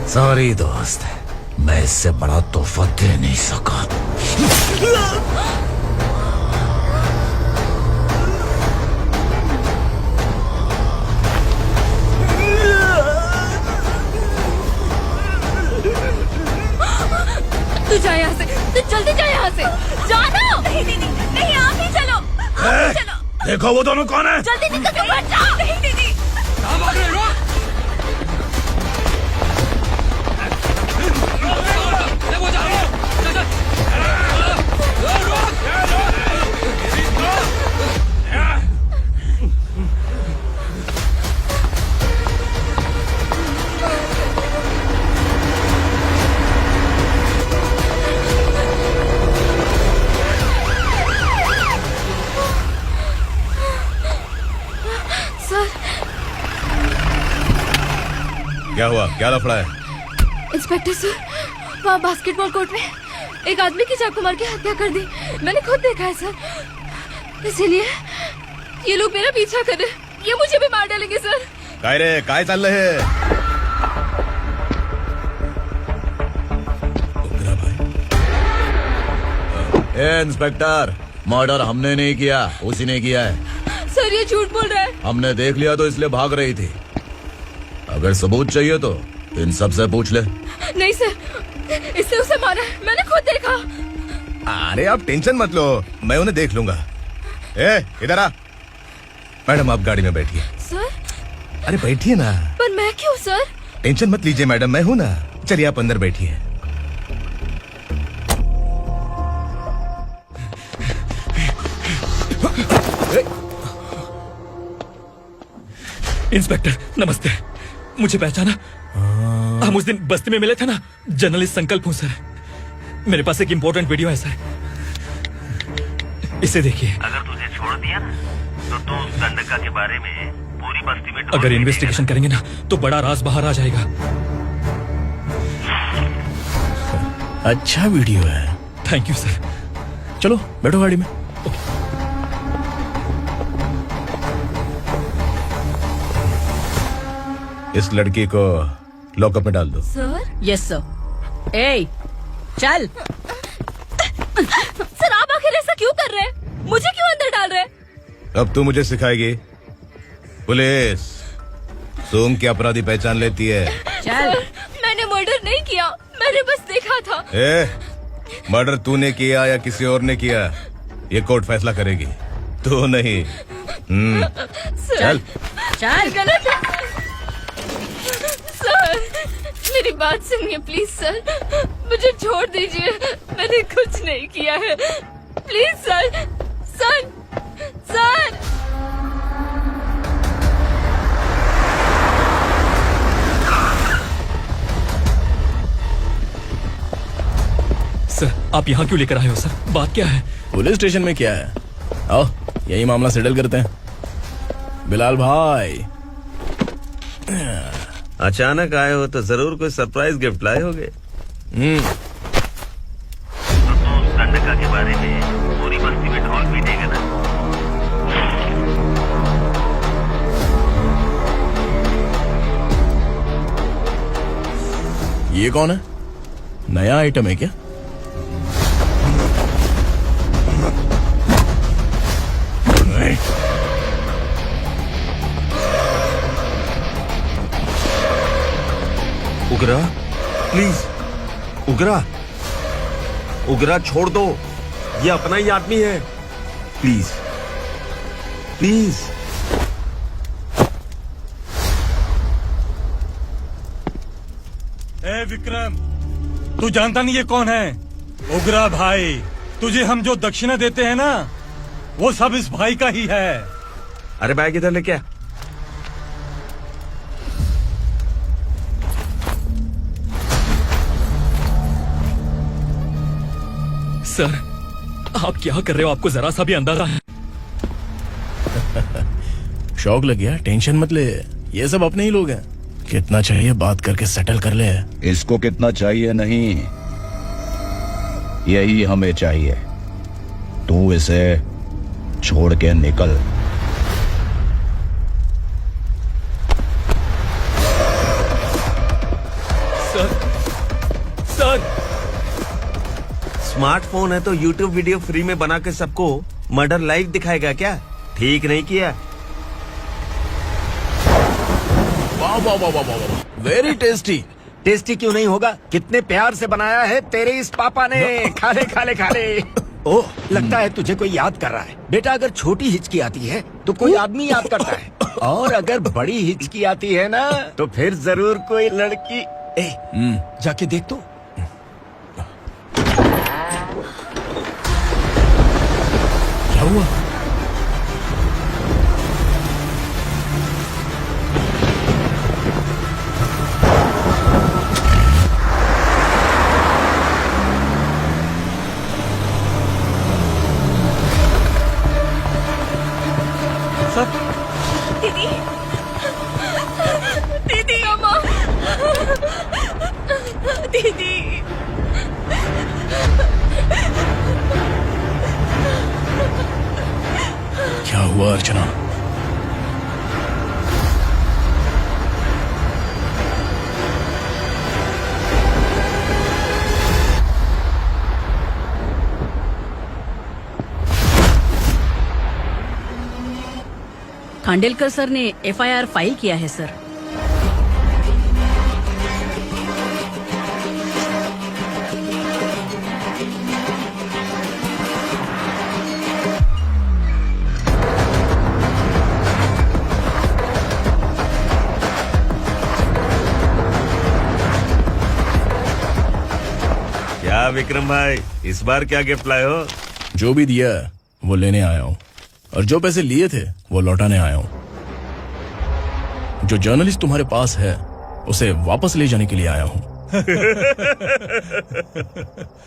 सॉरी दोस्त, मैं इससे बड़ा तोहफा दे नहीं सका। तू जा यहाँ से, तू जल्दी जा यहाँ से। जाना। नहीं दीदी, नहीं, आप ही चलो, आप ही चलो। देखो वो दोनों कौन है? जल्दी निकल के बैठ जाओ। नहीं दीदी। कहाँ भाग रहे हो? क्या हुआ? क्या लफड़ा है? इंस्पेक्टर सर, वहाँ बास्केटबॉल कोर्ट में एक आदमी की चाकू मार के हत्या कर दी। मैंने खुद देखा है सर, इसीलिए ये लोग मेरा पीछा कर रहे, ये मुझे भी मार डालेंगे सर। काय रे, काय चाललंय हे? ए इंस्पेक्टर, मर्डर हमने नहीं किया, उसी ने किया है। सर ये झूठ बोल रहा है। हमने देख लिया तो इसलिए भाग रही थी। अगर सबूत चाहिए तो इन सब से पूछ ले। नहीं सर, इससे उसे मारा है, मैंने खुद देखा। अरे आप टेंशन मत लो, मैं उन्हें देख लूंगा। इधर आ। मैडम आप गाड़ी में बैठिए। सर? अरे बैठिए ना। पर मैं क्यों सर? टेंशन मत लीजिए मैडम, मैं हूँ ना। चलिए आप अंदर बैठिए। इंस्पेक्टर नमस्ते, मुझे पहचाना? हम उस दिन बस्ती में मिले थे ना। जर्नलिस्ट संकल्प हूँ सर। मेरे पास एक इम्पोर्टेंट वीडियो है सर, इसे देखिए। अगर तुझे छोड़ दिया ना तो तू उस दंडका के बारे में पूरी बस्ती में अगर इन्वेस्टिगेशन करेंगे ना तो बड़ा राज बाहर आ जाएगा। अच्छा वीडियो है। Thank you sir. चलो बैठो गाड़ी में। इस लड़की को लॉकअप में डाल दो। सर? Yes sir. ए चल। सर आप आखिर ऐसा क्यों कर रहे हैं? मुझे क्यों अंदर डाल रहे? अब तू मुझे सिखाएगी? पुलिस सोंग के अपराधी पहचान लेती है। चल मैंने मर्डर नहीं किया, मैंने बस देखा था। मर्डर तूने किया या किसी और ने किया, ये कोर्ट फैसला करेगी, तू नहीं। चल चल गलत है सर, मेरी बात सुनिए प्लीज सर, मुझे छोड़ दीजिए, मैंने कुछ नहीं किया है, please sir. Sir sir sir आप यहाँ क्यों लेकर आए हो सर? बात क्या है? पुलिस स्टेशन में क्या है? आओ यही मामला सेटल करते हैं। बिलाल भाई अचानक आए हो तो जरूर कोई सरप्राइज गिफ्ट लाए होगे। गंडका के बारे में पूरी बस्ती में ढोल पीटेगा ना। ये कौन है? नया आइटम है क्या? उगरा प्लीज, उगरा उगरा छोड़ दो, ये अपना ही आदमी है, प्लीज प्लीज। ए विक्रम, तू जानता नहीं ये कौन है? उगरा भाई। तुझे हम जो दक्षिणा देते हैं ना, वो सब इस भाई का ही है। अरे बैग इधर लेके आ। सर आप क्या कर रहे हो? आपको जरा सा भी अंदाजा है? शौक लग गया? टेंशन मत ले, ये सब अपने ही लोग हैं। कितना चाहिए बात करके सेटल कर ले। इसको कितना चाहिए नहीं, यही हमें चाहिए। तू इसे छोड़ के निकल। सर स्मार्टफोन है तो YouTube वीडियो फ्री में बना के सबको मर्डर लाइव दिखाएगा क्या? ठीक नहीं किया। वाह वाह वाह वाह वाह, वेरी टेस्टी। टेस्टी क्यों नहीं होगा? कितने प्यार से बनाया है तेरे इस पापा ने। खा ले खा ले खा ले। ओह, लगता है तुझे कोई याद कर रहा है। बेटा अगर छोटी हिचकी आती है तो कोई आदमी याद करता है, और अगर बड़ी हिचकी आती है ना तो फिर जरूर कोई लड़की। जाके देख तो। क्या हुआ? दीदी दीदी अम्मा दीदी क्या हुआ अर्चना? खांडेलकर सर ने FIR फाइल किया है सर। क्या विक्रम भाई, इस बार क्या गिफ्ट लाए हो? जो भी दिया है वो लेने आया हूँ, और जो पैसे लिए थे वो लौटाने आया हूँ। जो जर्नलिस्ट तुम्हारे पास है उसे वापस ले जाने के लिए आया हूँ।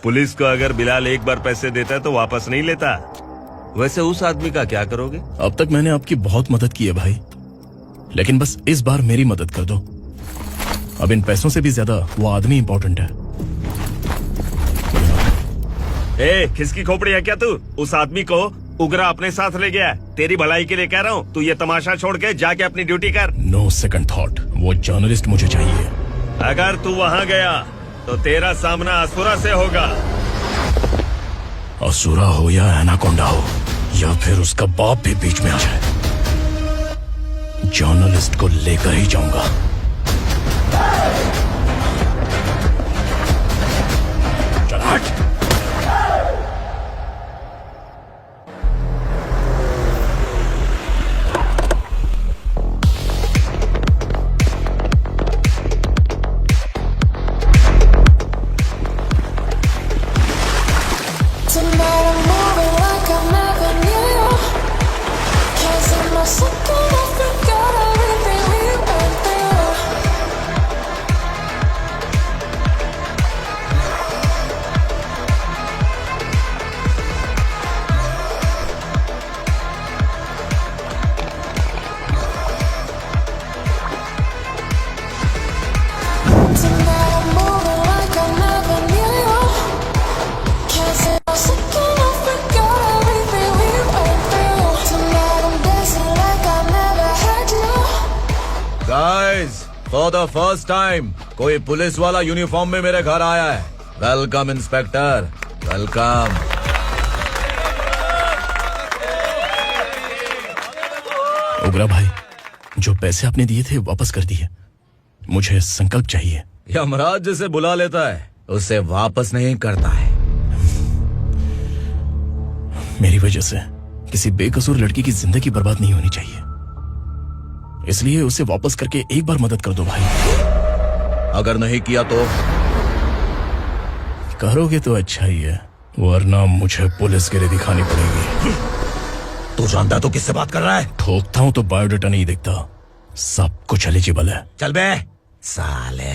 पुलिस को अगर बिलाल एक बार पैसे देता है तो वापस नहीं लेता। वैसे उस आदमी का क्या करोगे? अब तक मैंने आपकी बहुत मदद की है भाई, लेकिन बस इस बार मेरी मदद कर दो। अब इन पैसों से भी ज्यादा वो आदमी इंपॉर्टेंट है। खिसकी खोपड़ी है क्या तू? उस आदमी को उगरा अपने साथ ले गया। तेरी भलाई के लिए कह रहा हूँ, तू ये तमाशा छोड़ के जाके अपनी ड्यूटी कर। नो सेकंड थॉट, वो जर्नलिस्ट मुझे चाहिए। अगर तू वहाँ गया तो तेरा सामना असुरा से होगा। असुरा हो या एनाकोंडा हो, या फिर उसका बाप भी बीच में आ जाए, जर्नलिस्ट को लेकर ही जाऊंगा। चल हट। फॉर द फर्स्ट टाइम कोई पुलिस वाला यूनिफॉर्म में मेरे घर आया है। Welcome inspector, welcome. उग्रा भाई, जो पैसे आपने दिए थे वापस कर दिए। मुझे संकल्प चाहिए। यमराज जिसे बुला लेता है उसे वापस नहीं करता है। मेरी वजह से किसी बेकसूर लड़की की जिंदगी बर्बाद नहीं होनी चाहिए, इसलिए उसे वापस करके एक बार मदद कर दो भाई। अगर नहीं किया तो? करोगे तो अच्छा ही है, वरना मुझे पुलिसगिरी दिखानी पड़ेगी। तू जानता तो किससे बात कर रहा है? ठोकता हूं तो बायोडाटा नहीं दिखता, सब कुछ एलिजिबल है। चल बे साले।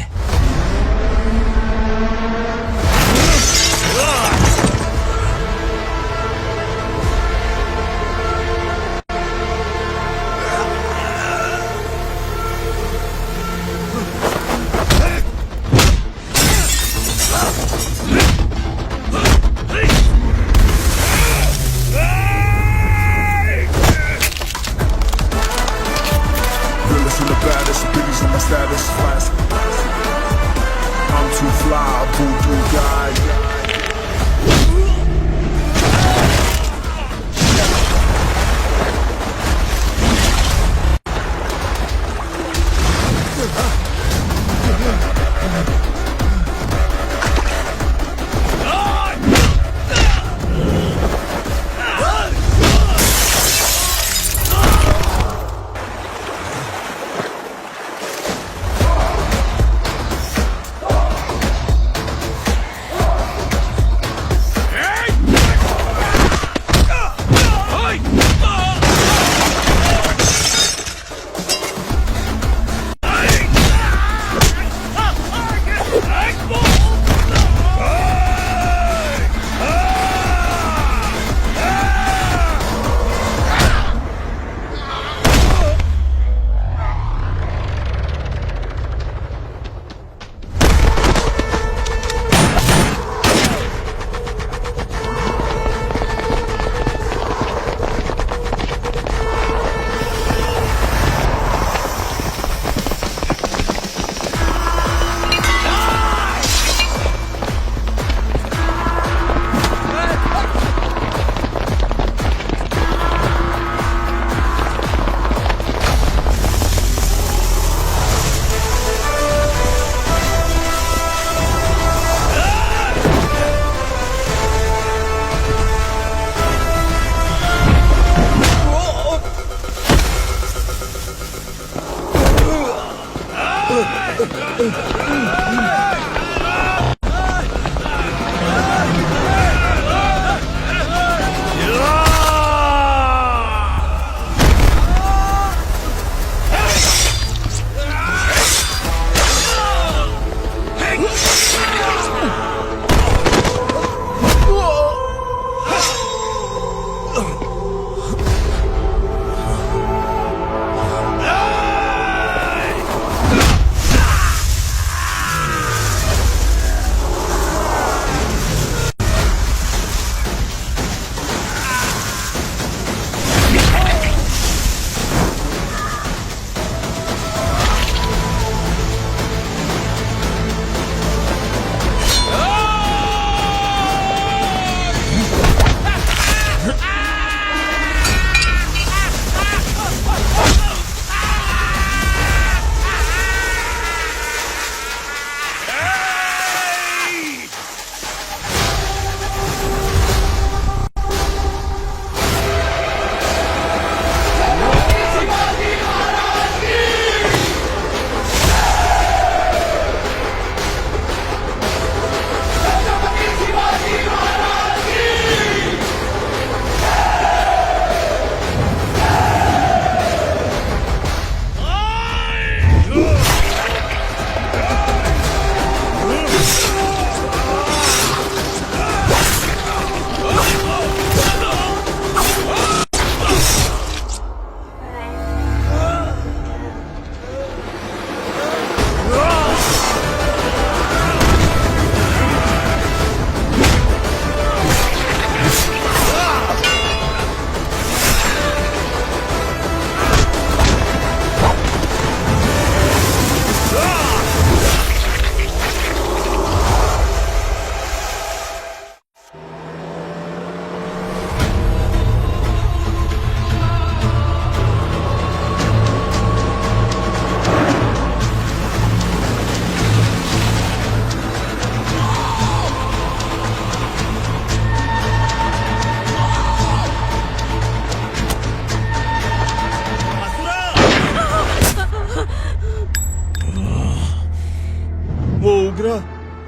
I'm too fly, voodoo guy.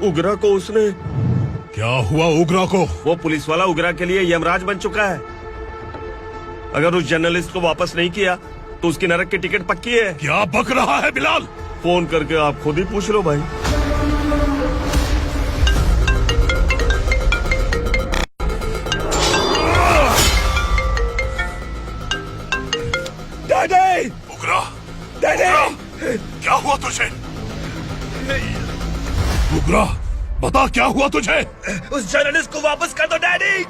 उगरा को उसने। क्या हुआ उगरा को? वो पुलिस वाला उगरा के लिए यमराज बन चुका है। अगर उस जर्नलिस्ट को वापस नहीं किया तो उसकी नरक की टिकट पक्की है। क्या बक रहा है बिलाल? फोन करके आप खुद ही पूछ लो भाई। डैडी! उगरा! डैडी! क्या हुआ तुझे? उगरा, बता क्या हुआ तुझे? उस जर्नलिस्ट को वापस कर दो डैडी,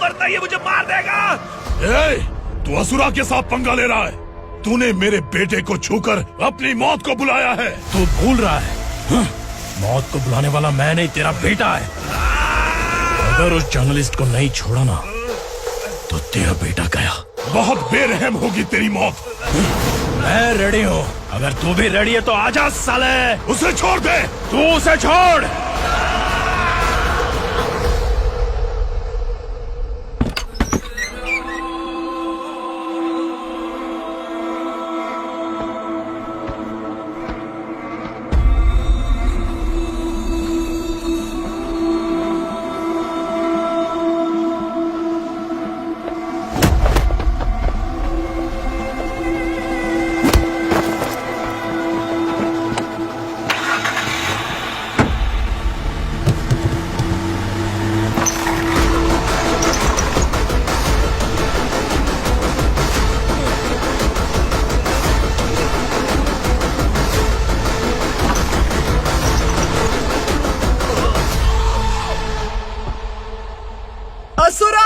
वरना ये मुझे मार देगा। ए, तू असुरा के साथ पंगा ले रहा है। तूने मेरे बेटे को छूकर अपनी मौत को बुलाया है। तू भूल रहा है, मौत को बुलाने वाला मैं नहीं, तेरा बेटा है। अगर उस जर्नलिस्ट को नहीं छोड़ा ना तो तेरा बेटा गया। बहुत बेरहम होगी तेरी मौत। मैं रेडी हूँ, अगर तू भी रेडी है तो आजा साले। उसे छोड़ दे। तू उसे छोड़। असुरा!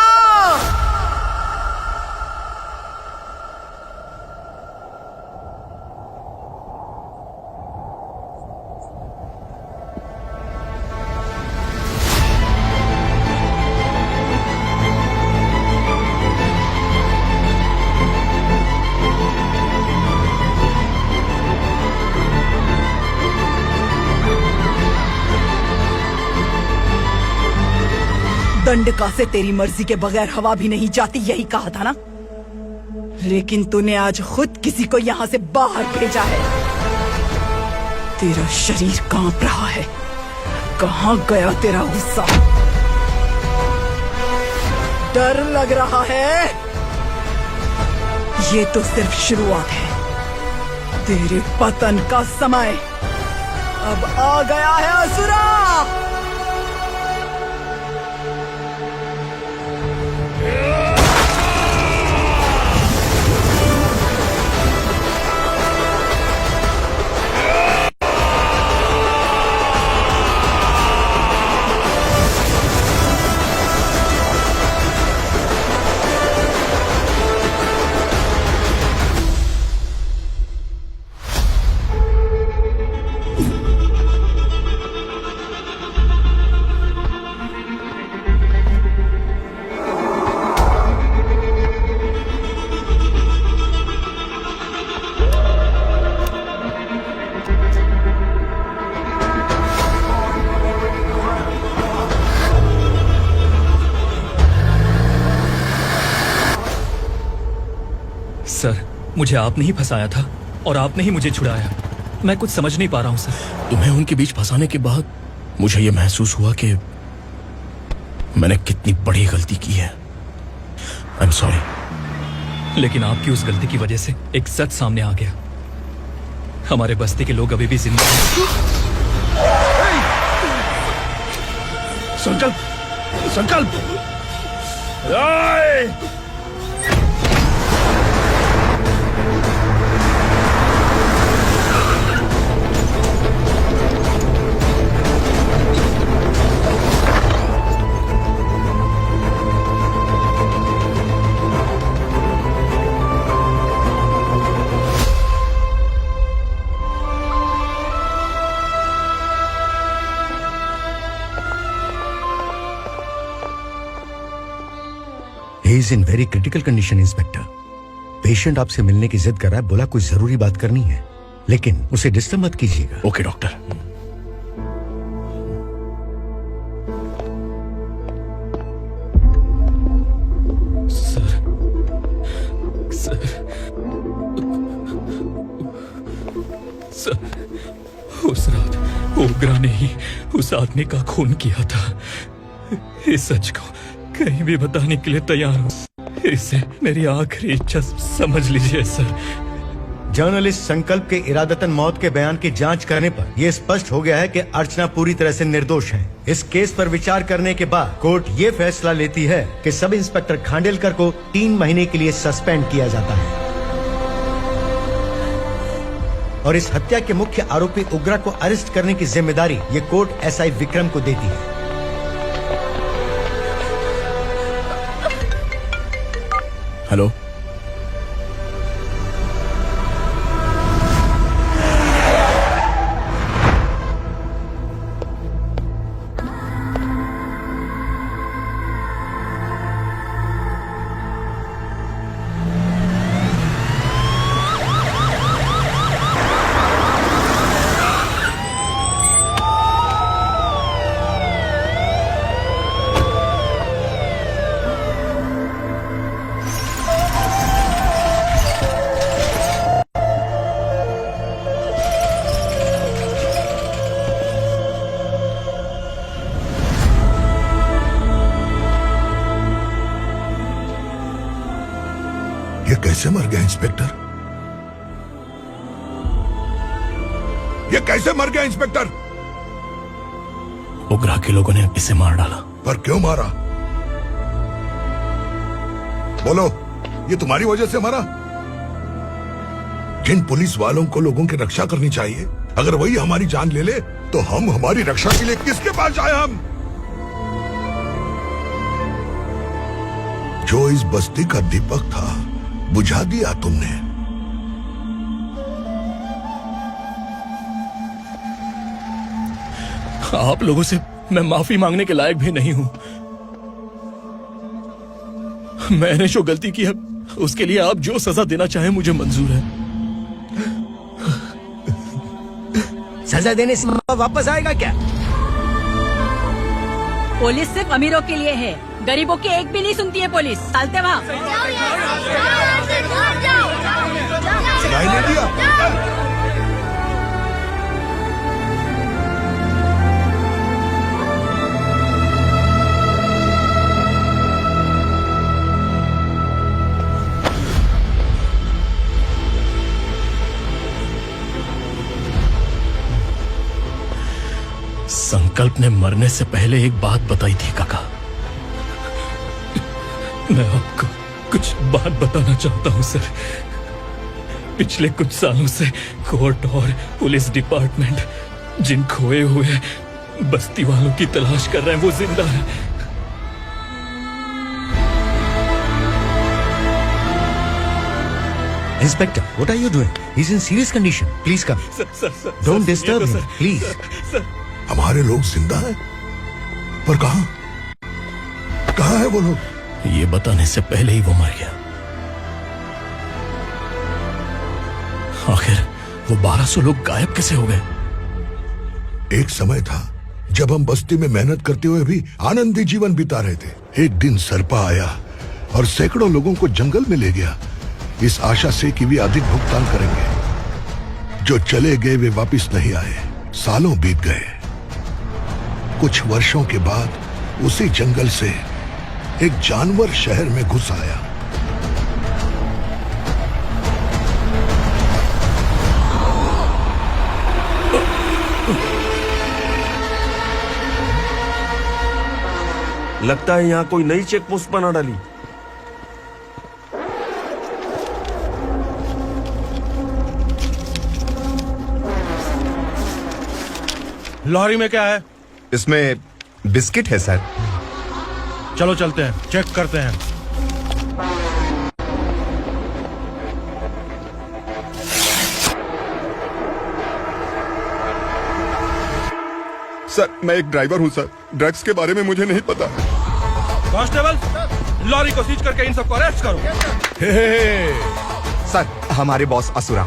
दंडका से तेरी मर्जी के बगैर हवा भी नहीं जाती, यही कहा था ना? लेकिन तूने आज खुद किसी को यहाँ से बाहर भेजा है। तेरा शरीर कांप रहा है। कहाँ गया तेरा गुस्सा? डर लग रहा है? ये तो सिर्फ शुरुआत है। तेरे पतन का समय अब आ गया है असुरा। सर, मुझे आपने ही फंसाया था और आपने ही मुझे छुड़ाया। मैं कुछ समझ नहीं पा रहा हूँ सर। तुम्हें उनके बीच फंसाने के बाद मुझे ये महसूस हुआ कि मैंने कितनी बड़ी गलती की है। I am sorry. लेकिन आपकी उस गलती की वजह से एक सच सामने आ गया। हमारे बस्ती के लोग अभी भी जिंदा हैं। संकल्प, संकल्प। He is in very critical condition, inspector. Patient आपसे मिलने की जिद कर रहा है, बोला कोई जरूरी बात करनी है, लेकिन उसे डिस्टर्ब मत कीजिएगा। Okay doctor. सर, ओग्रा ने ही उस आदमी का खून किया था। इस सच को कहीं भी बताने के लिए तैयार हूँ। इसे मेरी आखिरी इच्छा समझ लीजिए सर। जर्नलिस्ट संकल्प के इरादतन मौत के बयान की जांच करने पर यह स्पष्ट हो गया है कि अर्चना पूरी तरह से निर्दोष है। इस केस पर विचार करने के बाद कोर्ट ये फैसला लेती है कि सब इंस्पेक्टर खांडेलकर को 3 महीने के लिए सस्पेंड किया जाता है और इस हत्या के मुख्य आरोपी उग्रा को अरेस्ट करने की जिम्मेदारी ये कोर्ट एसआई विक्रम को देती है। हेलो, ये कैसे मर गया इंस्पेक्टर? ये कैसे मर गया इंस्पेक्टर? उग्रा के लोगों ने इसे मार डाला। पर क्यों मारा? बोलो, ये तुम्हारी वजह से मरा? जिन पुलिस वालों को लोगों की रक्षा करनी चाहिए, अगर वही हमारी जान ले ले तो हम हमारी रक्षा के लिए किसके पास जाए? हम जो इस बस्ती का दीपक था बुझा दिया तुमने। आप लोगों से मैं माफी मांगने के लायक भी नहीं हूं। मैंने जो गलती की है उसके लिए आप जो सजा देना चाहें मुझे मंजूर है। सजा देने से वापस आएगा क्या? पुलिस सिर्फ अमीरों के लिए है, गरीबों की एक भी नहीं सुनती है पुलिस। चलते वहाँ। सुनाई नहीं दिया? संकल्प ने मरने से पहले एक बात बताई थी काका। मैं आपको कुछ बात बताना चाहता हूं सर। पिछले कुछ सालों से कोर्ट और पुलिस डिपार्टमेंट जिन खोए हुए बस्ती वालों की तलाश कर रहे हैं वो जिंदा है। Inspector, what are you doing? He's in serious condition. Please come. Don't disturb him, please. हमारे लोग जिंदा हैं? पर कहां? कहां है वो लोग? ये बताने से पहले ही वो मर गया। आखिर वो 1200 लोग गायब कैसे हो गए? एक समय था जब हम बस्ती में मेहनत करते हुए भी आनंदी जीवन बिता रहे थे। एक दिन सरपा आया और सैकड़ों लोगों को जंगल में ले गया, इस आशा से कि वे अधिक भुगतान करेंगे। जो चले गए वे वापस नहीं आए। सालों बीत गए। कुछ वर्षों के बाद उसी जंगल से एक जानवर शहर में घुस आया। लगता है यहाँ कोई नई चेक पोस्ट बना डाली। लॉरी में क्या है? इसमें बिस्किट है सर। चलो चलते हैं, चेक करते हैं। सर, मैं एक ड्राइवर हूं सर। ड्रग्स के बारे में मुझे नहीं पता। कांस्टेबल, लॉरी को सीज करके इन सबको अरेस्ट करो। सर, हमारे बॉस असुरा।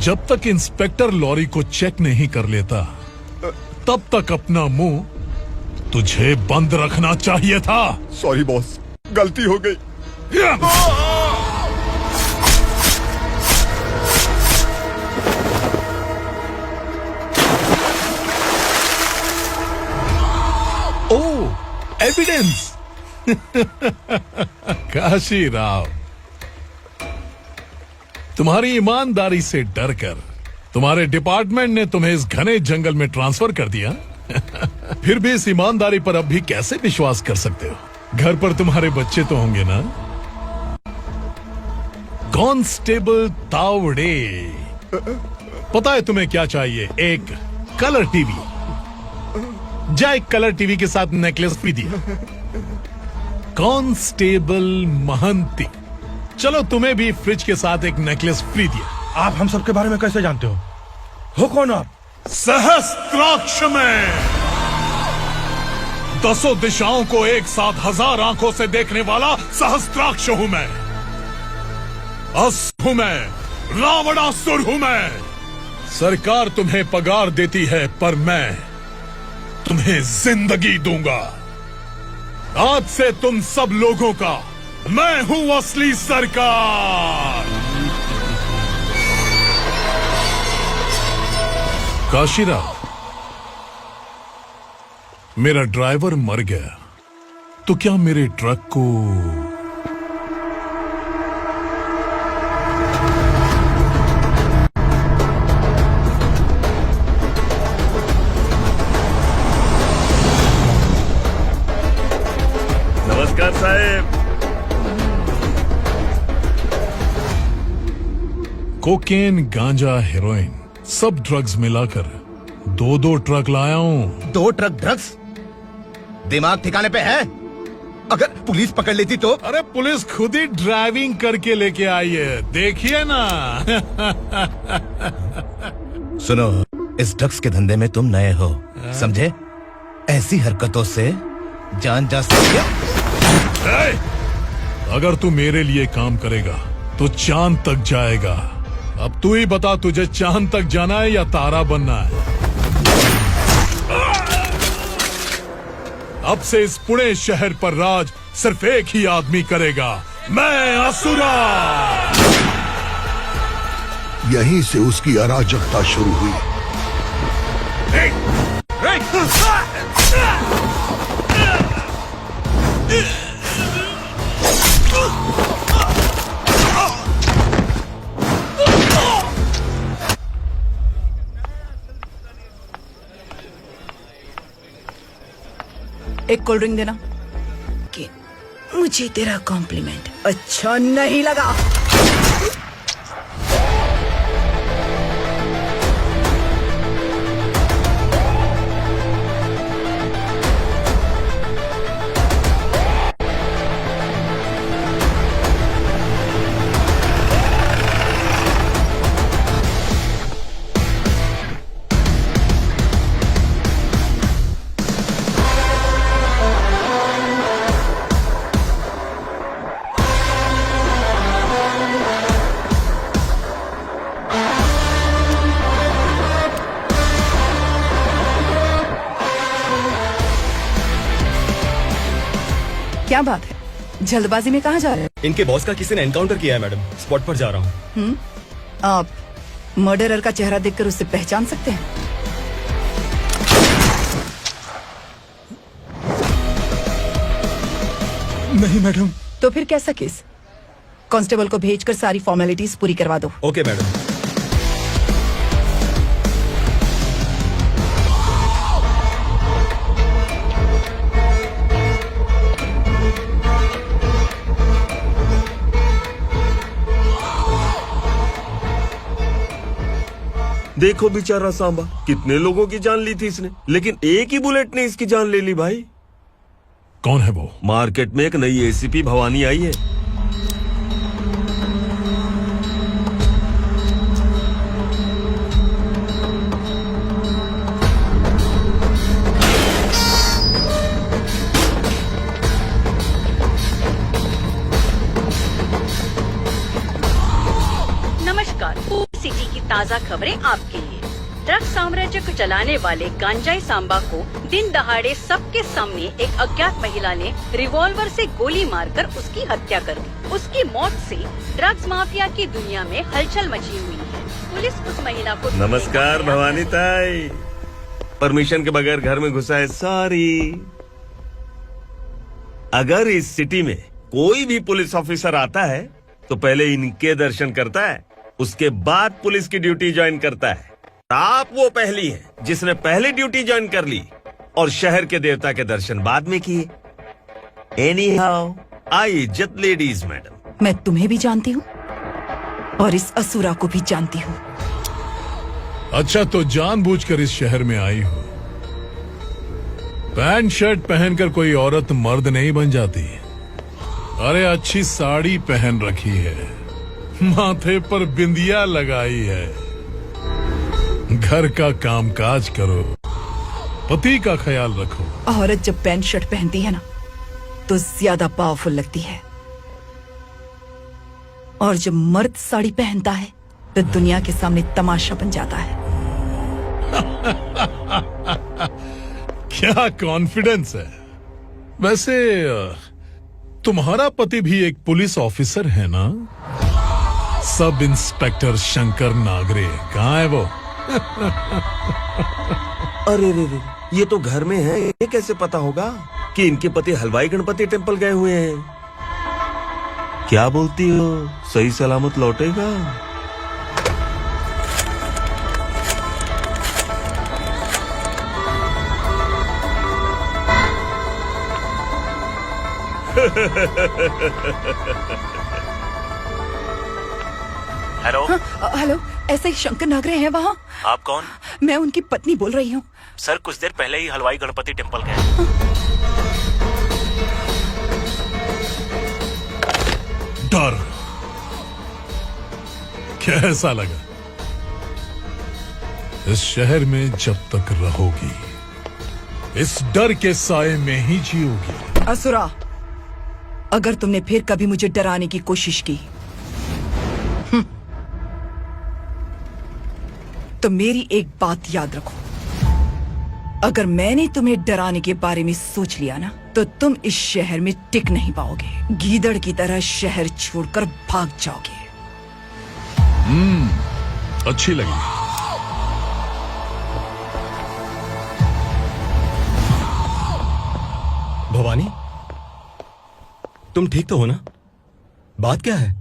जब तक इंस्पेक्टर लॉरी को चेक नहीं कर लेता तब तक अपना मुंह तुझे बंद रखना चाहिए था। सॉरी बॉस, गलती हो गई। एविडेंस। काशी राव, तुम्हारी ईमानदारी से डरकर तुम्हारे डिपार्टमेंट ने तुम्हें इस घने जंगल में ट्रांसफर कर दिया। फिर भी इस ईमानदारी पर अब भी कैसे विश्वास कर सकते हो? घर पर तुम्हारे बच्चे तो होंगे ना? कांस्टेबल तावड़े, पता है तुम्हें क्या चाहिए? एक कलर टीवी। जा एक कलर टीवी के साथ नेकलेस भी दिया। कांस्टेबल महंती, चलो तुम्हें भी फ्रिज के साथ एक नेकलेस फ्री दिया। आप हम सबके बारे में कैसे जानते हो कौन आप? सहस्त्राक्ष में 10 दिशाओं को एक साथ 1000 आंखों से देखने वाला सहस्त्राक्ष हूं मैं। असुर हूं मैं, रावणासुर हूं मैं। सरकार तुम्हें पगार देती है पर मैं तुम्हें जिंदगी दूंगा। आज से तुम सब लोगों का मैं हूं असली सरकार। काशीराव, मेरा ड्राइवर मर गया तो क्या मेरे ट्रक को नमस्कार साहब। कोकेन, गांजा, हेरोइन, सब ड्रग्स मिलाकर 2 ट्रक लाया हूं। 2 ट्रक ड्रग्स? दिमाग ठिकाने पे है? अगर पुलिस पकड़ लेती तो? अरे पुलिस खुद ही ड्राइविंग करके लेके आई है, देखिए ना। सुनो, इस ड्रग्स के धंधे में तुम नए हो, समझे? ऐसी हरकतों से जान जा सकती है। अगर तू मेरे लिए काम करेगा तो चांद तक जाएगा। अब तू ही बता, तुझे चांद तक जाना है या तारा बनना है? अब से इस पुणे शहर पर राज सिर्फ एक ही आदमी करेगा, मैं असुरा। यहीं से उसकी अराजकता शुरू हुई। एक कोल्ड ड्रिंक देना। कि मुझे तेरा कॉम्प्लीमेंट अच्छा नहीं लगा। क्या बात है, जल्दबाजी में कहाँ जा रहे हैं? इनके बॉस का किसी ने एनकाउंटर किया है मैडम, स्पॉट पर जा रहा हूँ। आप मर्डरर का चेहरा देखकर उससे पहचान सकते हैं? नहीं मैडम। तो फिर कैसा केस? कांस्टेबल को भेजकर सारी फॉर्मेलिटीज पूरी करवा दो। Okay madam. देखो बेचारा सांबा, कितने लोगों की जान ली थी इसने, लेकिन एक ही बुलेट ने इसकी जान ले ली भाई। कौन है वो? मार्केट में एक नई एसीपी भवानी आई है। नमस्कार, सिटी की ताज़ा खबरें आपके लिए। ड्रग्स साम्राज्य को चलाने वाले गांजाई सांबा को दिन दहाड़े सबके सामने एक अज्ञात महिला ने रिवॉल्वर से गोली मारकर उसकी हत्या कर दी। उसकी मौत से ड्रग्स माफिया की दुनिया में हलचल मची हुई है। पुलिस उस महिला को नमस्कार भवानी ताई, परमिशन के बगैर घर में घुसा है, सॉरी। अगर इस सिटी में कोई भी पुलिस ऑफिसर आता है तो पहले इनके दर्शन करता है, उसके बाद पुलिस की ड्यूटी ज्वाइन करता है। आप वो पहली है जिसने पहले ड्यूटी ज्वाइन कर ली और शहर के देवता के दर्शन बाद में किए। एनी हाउ, आई इज्जत लेडीज मैडम। मैं तुम्हें भी जानती हूँ और इस असुरा को भी जानती हूँ। अच्छा, तो जानबूझकर इस शहर में आई हो। पैंट शर्ट पहनकर कोई औरत मर्द नहीं बन जाती। अरे अच्छी साड़ी पहन रखी है, माथे पर बिंदिया लगाई है, घर का कामकाज करो, पति का ख्याल रखो। औरत जब पैंट शर्ट पहनती है ना तो ज्यादा पावरफुल लगती है, और जब मर्द साड़ी पहनता है तो दुनिया के सामने तमाशा बन जाता है। क्या कॉन्फिडेंस है। वैसे तुम्हारा पति भी एक पुलिस ऑफिसर है ना? सब इंस्पेक्टर शंकर नागरे कहाँ है वो? अरे रे रे, ये तो घर में है, ये कैसे पता होगा कि इनके पति हलवाई गणपति टेम्पल गए हुए हैं? क्या बोलती हो, सही सलामत लौटेगा? हेलो। हेलो, ऐसे ही शंकर नागरे हैं वहाँ? आप कौन? मैं उनकी पत्नी बोल रही हूँ। सर कुछ देर पहले ही हलवाई गणपति टेम्पल गए। डर कैसा लगा? इस शहर में जब तक रहोगी इस डर के साए में ही जियोगी। असुरा, अगर तुमने फिर कभी मुझे डराने की कोशिश की तो मेरी एक बात याद रखो, अगर मैंने तुम्हें डराने के बारे में सोच लिया ना तो तुम इस शहर में टिक नहीं पाओगे। गीदड़ की तरह शहर छोड़कर भाग जाओगे। अच्छी लगी। भवानी, तुम ठीक तो हो ना? बात क्या है?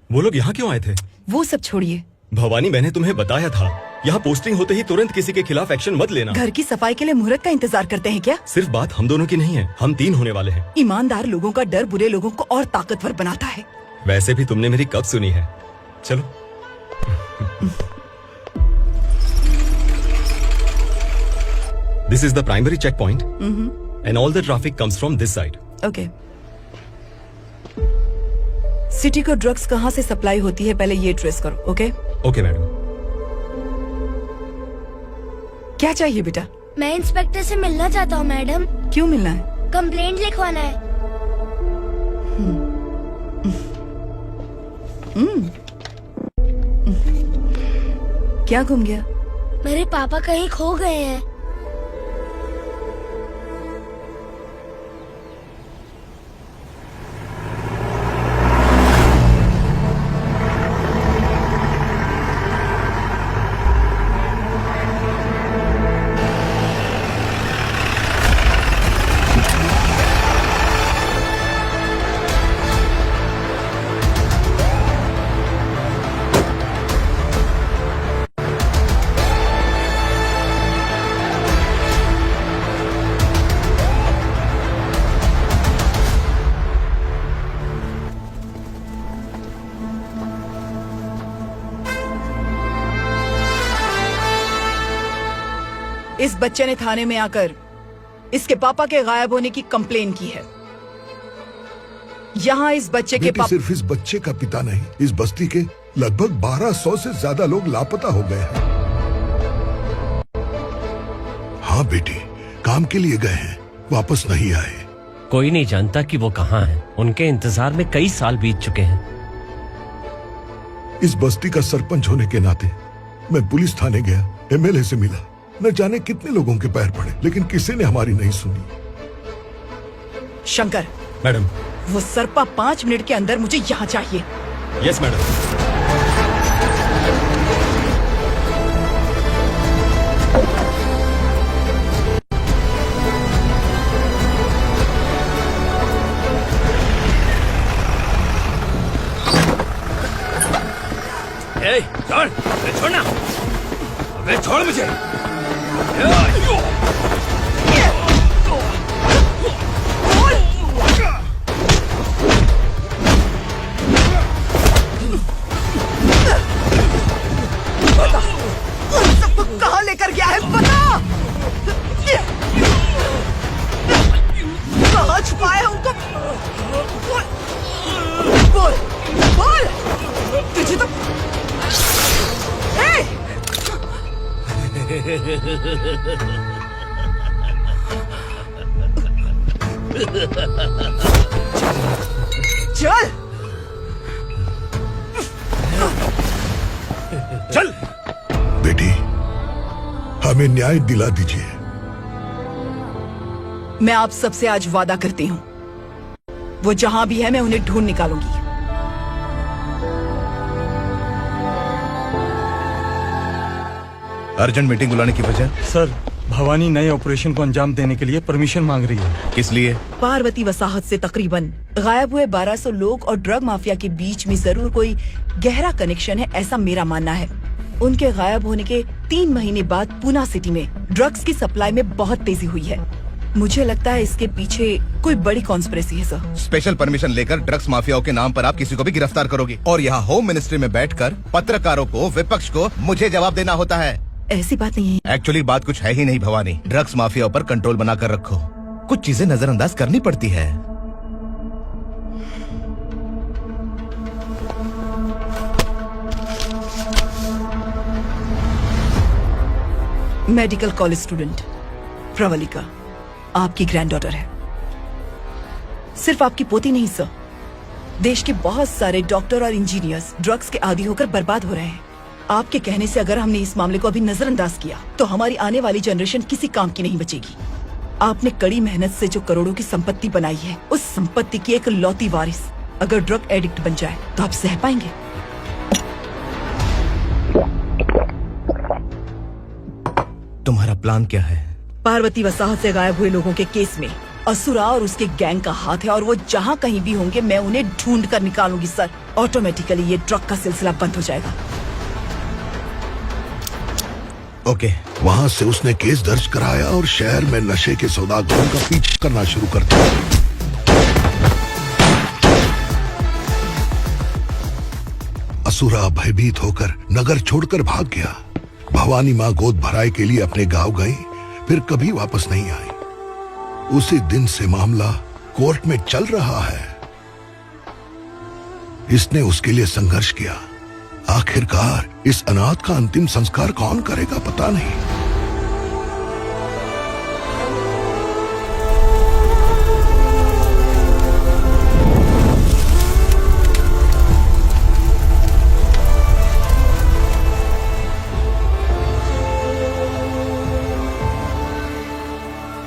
वो लोग यहाँ क्यों आए थे? वो सब छोड़िए। भवानी, मैंने तुम्हें बताया था यहाँ पोस्टिंग होते ही तुरंत किसी के खिलाफ एक्शन मत लेना। घर की सफाई के लिए मुहूर्त का इंतजार करते हैं क्या? सिर्फ बात हम दोनों की नहीं है, हम 3 होने वाले हैं। ईमानदार लोगों का डर बुरे लोगों को और ताकतवर बनाता है। वैसे भी तुमने मेरी कब सुनी है। चलो। This is the primary checkpoint, and all the traffic comes from this side. Okay. City को ड्रग्स कहाँ से सप्लाई होती है पहले ये ट्रेस करो। ओके? Okay madam. क्या चाहिए बेटा? मैं इंस्पेक्टर से मिलना चाहता हूँ मैडम। क्यों मिलना है? कंप्लेंट लिखवाना है। क्या गुम गया? मेरे पापा कहीं खो गए हैं। इस बच्चे ने थाने में आकर इसके पापा के गायब होने की कंप्लेन की है। यहाँ इस बच्चे के बेटी, सिर्फ इस बच्चे का पिता नहीं, इस बस्ती के लगभग 1200 से ज्यादा लोग लापता हो गए हैं। हाँ बेटी, काम के लिए गए हैं, वापस नहीं आए। कोई नहीं जानता कि वो कहाँ हैं। उनके इंतजार में कई साल बीत चुके हैं। इस बस्ती का सरपंच होने के नाते मैं पुलिस थाने गया, एमएलए से मिला, न जाने कितने लोगों के पैर पड़े, लेकिन किसी ने हमारी नहीं सुनी। शंकर। मैडम। वो सरपा 5 मिनट के अंदर मुझे यहाँ चाहिए। Yes madam. अबे छोड़ मुझे। सबको कहाँ लेकर गया है पता? कहाँ छुपाया है उनको? बोल बोल, तुझे तो चल चल बेटी, हमें न्याय दिला दीजिए। मैं आप सबसे आज वादा करती हूँ, वो जहाँ भी है मैं उन्हें ढूंढ निकालूंगी। अर्जेंट मीटिंग बुलाने की वजह? सर, भवानी नए ऑपरेशन को अंजाम देने के लिए परमिशन मांग रही है। किस लिए? पार्वती वसाहत से तकरीबन गायब हुए 1200 लोग और ड्रग माफिया के बीच में जरूर कोई गहरा कनेक्शन है, ऐसा मेरा मानना है। उनके गायब होने के 3 महीने बाद पूना सिटी में ड्रग्स की सप्लाई में बहुत तेजी हुई है। मुझे लगता है इसके पीछे कोई बड़ी कॉन्स्पिरेसी है सर। स्पेशल परमिशन लेकर ड्रग्स माफियाओं के नाम पर आप किसी को भी गिरफ्तार करोगे और यहाँ होम मिनिस्ट्री में बैठकर पत्रकारों को, विपक्ष को मुझे जवाब देना होता है। ऐसी बात नहीं है। एक्चुअली बात कुछ है ही नहीं भवानी। ड्रग्स माफियाओं पर कंट्रोल बनाकर रखो, कुछ चीजें नजरअंदाज करनी पड़ती है। मेडिकल कॉलेज स्टूडेंट प्रवलिका आपकी ग्रैंडडॉटर है। सिर्फ आपकी पोती नहीं सर, देश के बहुत सारे डॉक्टर और इंजीनियर्स ड्रग्स के आदी होकर बर्बाद हो रहे हैं। आपके कहने से अगर हमने इस मामले को अभी नजरअंदाज किया तो हमारी आने वाली जनरेशन किसी काम की नहीं बचेगी। आपने कड़ी मेहनत से जो करोड़ों की संपत्ति बनाई है, उस संपत्ति की एक लौती वारिस अगर ड्रग एडिक्ट बन जाए तो आप सह पाएंगे? तुम्हारा प्लान क्या है? पार्वती वसाहत से गायब हुए लोगों के केस में असुरा और उसके गैंग का हाथ है और वो जहाँ कहीं भी होंगे मैं उन्हें ढूंढ कर निकालूंगी सर। ऑटोमेटिकली ये ड्रग का सिलसिला बंद हो जाएगा। ओके। वहाँ से उसने केस दर्ज कराया और शहर में नशे के सौदागरों का पीछा करना शुरू कर दिया। असुरा भयभीत होकर नगर छोड़कर भाग गया। भवानी माँ गोद भराई के लिए अपने गांव गई, फिर कभी वापस नहीं आई। उसी दिन से मामला कोर्ट में चल रहा है। इसने उसके लिए संघर्ष किया। आखिरकार इस अनाथ का अंतिम संस्कार कौन करेगा पता नहीं।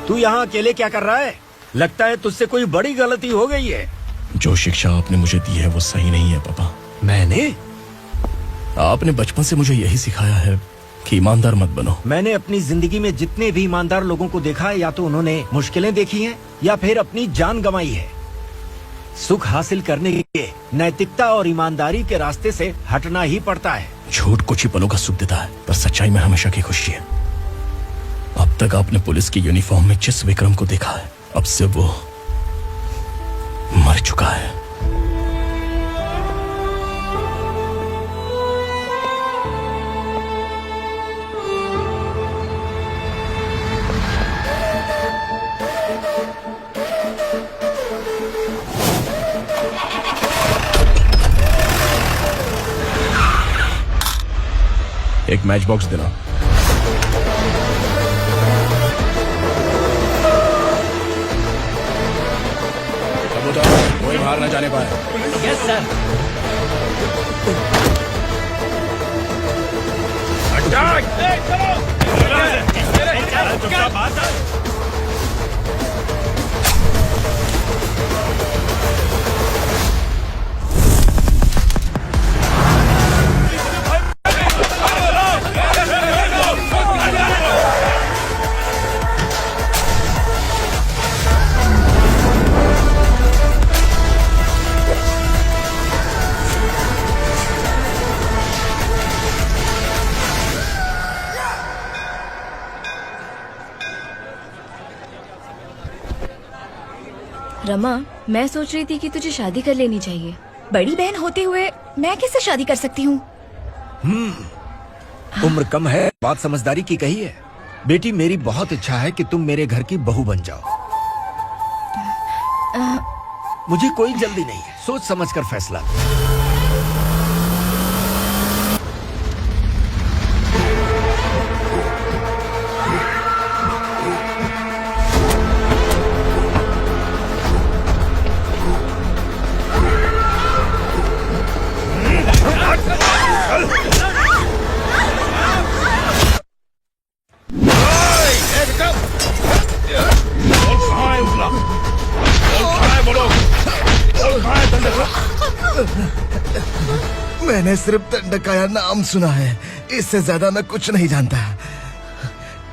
तू यहाँ अकेले क्या कर रहा है? लगता है तुझसे कोई बड़ी गलती हो गई है। जो शिक्षा आपने मुझे दी है वो सही नहीं है पापा। मैंने? आपने बचपन से मुझे यही सिखाया है कि ईमानदार मत बनो। मैंने अपनी जिंदगी में जितने भी ईमानदार लोगों को देखा है, या तो उन्होंने मुश्किलें देखी हैं या फिर अपनी जान गंवाई है। सुख हासिल करने के लिए नैतिकता और ईमानदारी के रास्ते से हटना ही पड़ता है। झूठ कुछ ही पलों का सुख देता है, पर सच्चाई में हमेशा की खुशी है। अब तक आपने पुलिस की यूनिफॉर्म में जिस विक्रम को देखा है, अब से वो मर चुका है। एक मैच बॉक्स देना। कोई बाहर न जाने पाए। Yes sir. रमा, मैं सोच रही थी कि तुझे शादी कर लेनी चाहिए। बड़ी बहन होते हुए मैं कैसे शादी कर सकती हूँ? उम्र कम है, बात समझदारी की कही है। बेटी, मेरी बहुत इच्छा है कि तुम मेरे घर की बहू बन जाओ। मुझे कोई जल्दी नहीं है, सोच समझ कर फैसला। मैंने सिर्फ दंडकाया नाम सुना है, इससे ज्यादा मैं कुछ नहीं जानता।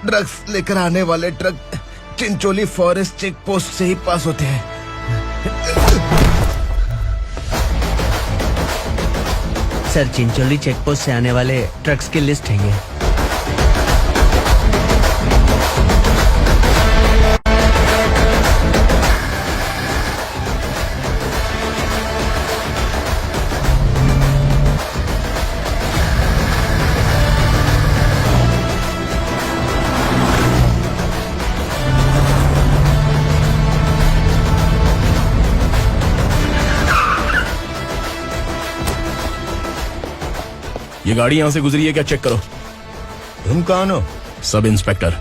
ड्रग्स लेकर आने वाले truck Chincholi forest check post से ही पास होते हैं। सर, चिंचोली चेक पोस्ट से आने वाले ट्रक्स की लिस्ट है ये। ये गाड़ी यहाँ से गुजरी है क्या, चेक करो। तुम कौन हो? Sub inspector.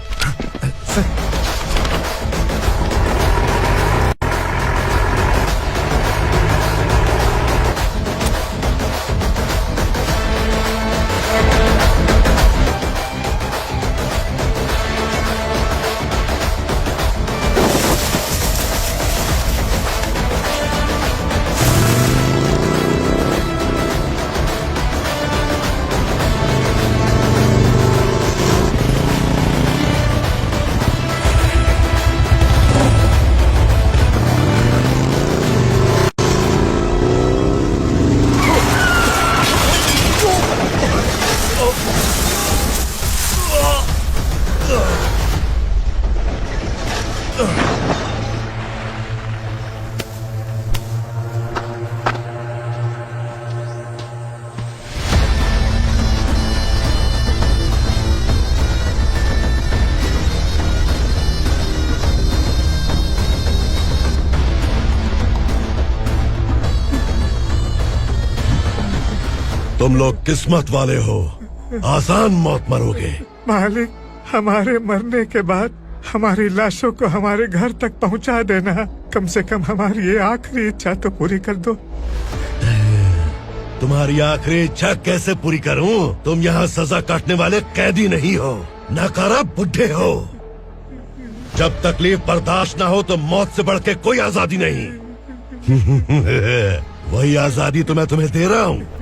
तुम लोग किस्मत वाले हो, आसान मौत मरोगे। मालिक, हमारे मरने के बाद हमारी लाशों को हमारे घर तक पहुंचा देना। कम से कम हमारी ये आखिरी इच्छा तो पूरी कर दो। तुम्हारी आखिरी इच्छा कैसे पूरी करूं? तुम यहाँ सजा काटने वाले कैदी नहीं हो, नकारा बुढ़े हो। जब तकलीफ बर्दाश्त ना हो तो मौत से बढ़ के कोई आजादी नहीं। वही आजादी तो मैं तुम्हें दे रहा हूँ।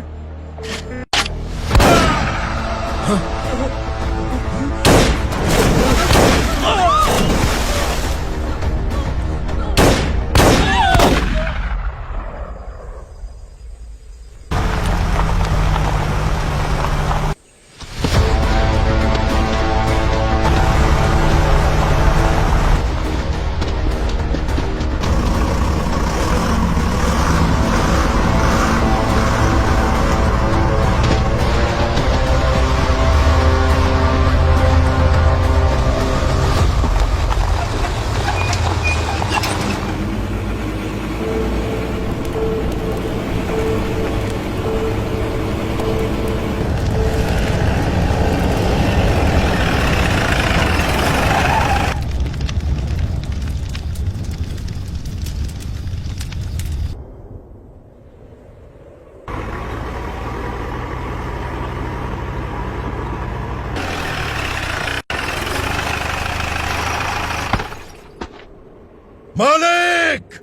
मालिक!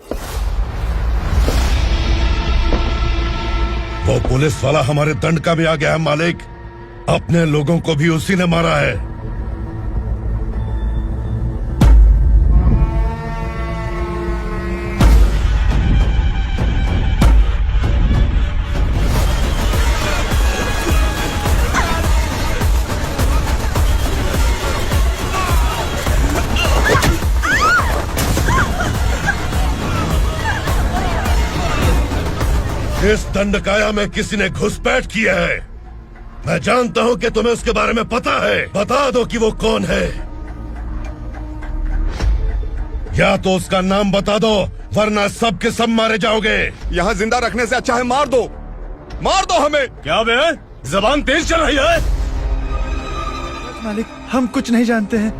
वो पुलिस वाला हमारे दंड का भी आ गया है मालिक। अपने लोगों को भी उसी ने मारा है। इस दंडकाया में किसी ने घुसपैठ किया है। मैं जानता हूँ कि तुम्हें उसके बारे में पता है। बता दो कि वो कौन है, या तो उसका नाम बता दो, वरना सब के सब मारे जाओगे। यहाँ जिंदा रखने से अच्छा है मार दो हमें। क्या बे, जबान तेज चल रही है? मालिक, हम कुछ नहीं जानते हैं।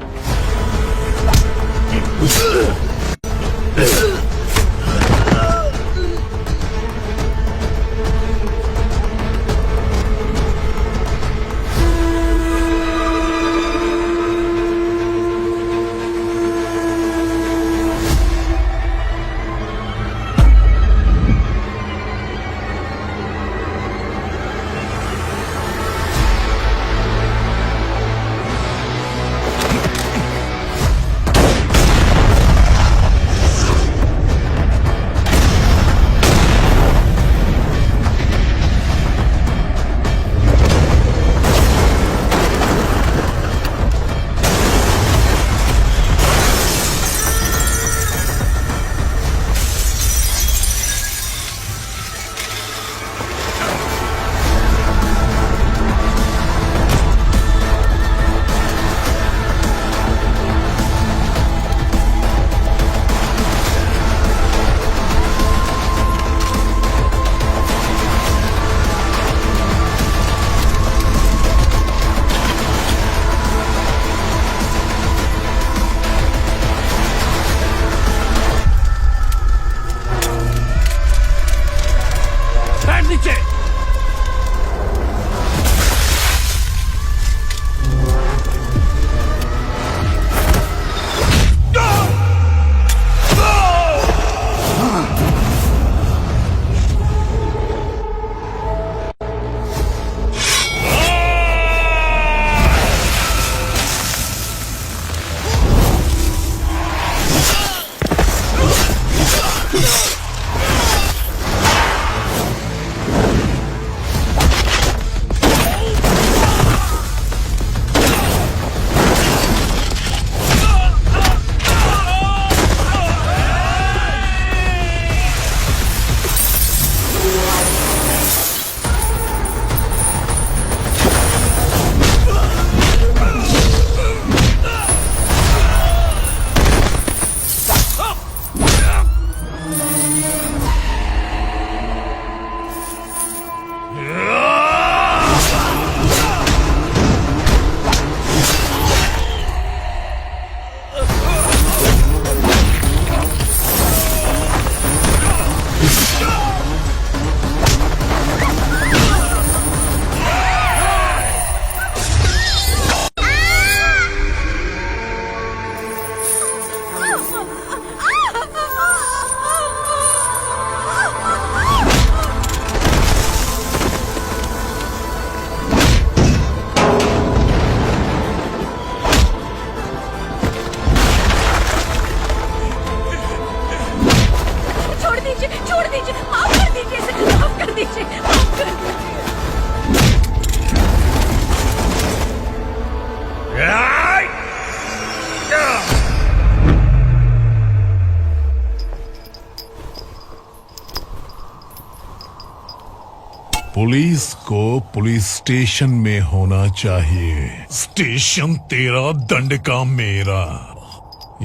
पुलिस को पुलिस स्टेशन में होना चाहिए। स्टेशन तेरा, दंड का मेरा।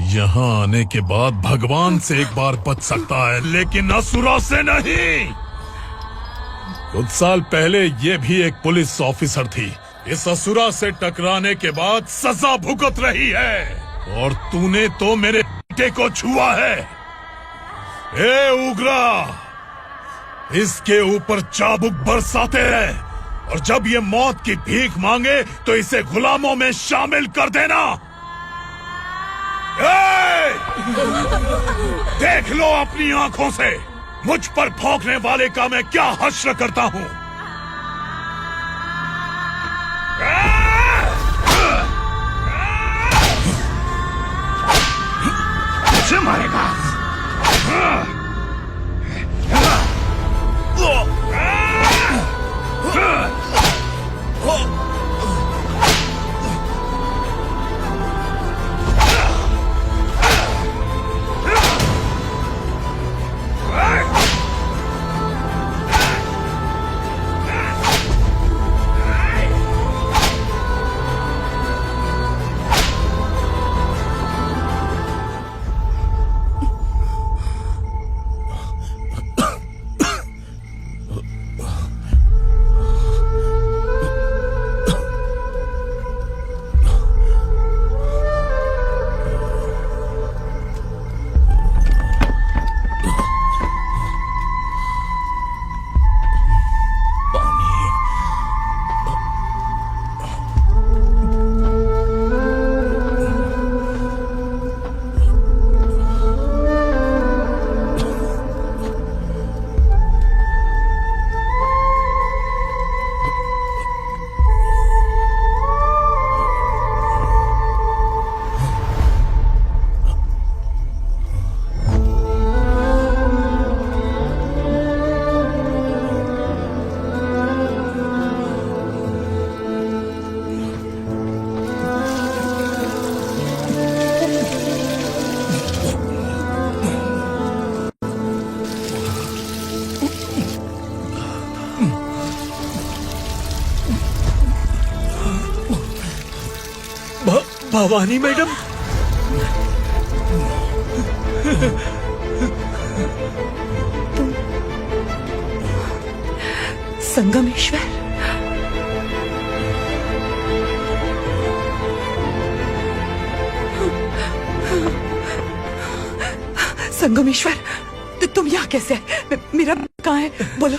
यहाँ आने के बाद भगवान से एक बार बच सकता है, लेकिन असुरा से नहीं। कुछ साल पहले ये भी एक पुलिस ऑफिसर थी। इस असुरा से टकराने के बाद सजा भुगत रही है, और तूने तो मेरे बेटे को छुआ है। ए उग्रा, इसके ऊपर चाबुक बरसाते हैं, और जब ये मौत की भीख मांगे तो इसे गुलामों में शामिल कर देना। देख लो अपनी आंखों से मुझ पर भौंकने वाले का मैं क्या हश्र करता हूँ। कैसे मारेगा? भवानी मैडम, संगमेश्वर, संगमेश्वर, तुम यहाँ कैसे आए? मेरा कहाँ है? बोलो,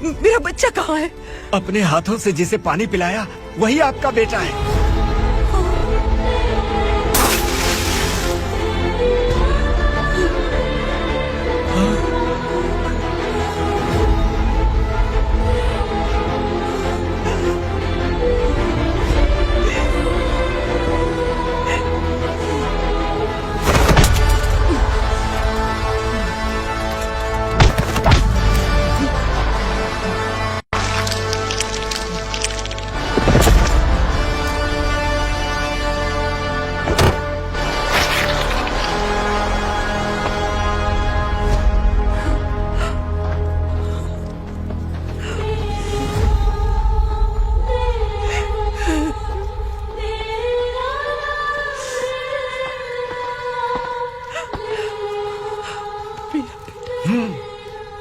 मेरा बच्चा कहाँ है? अपने हाथों से जिसे पानी पिलाया वही आपका बेटा है।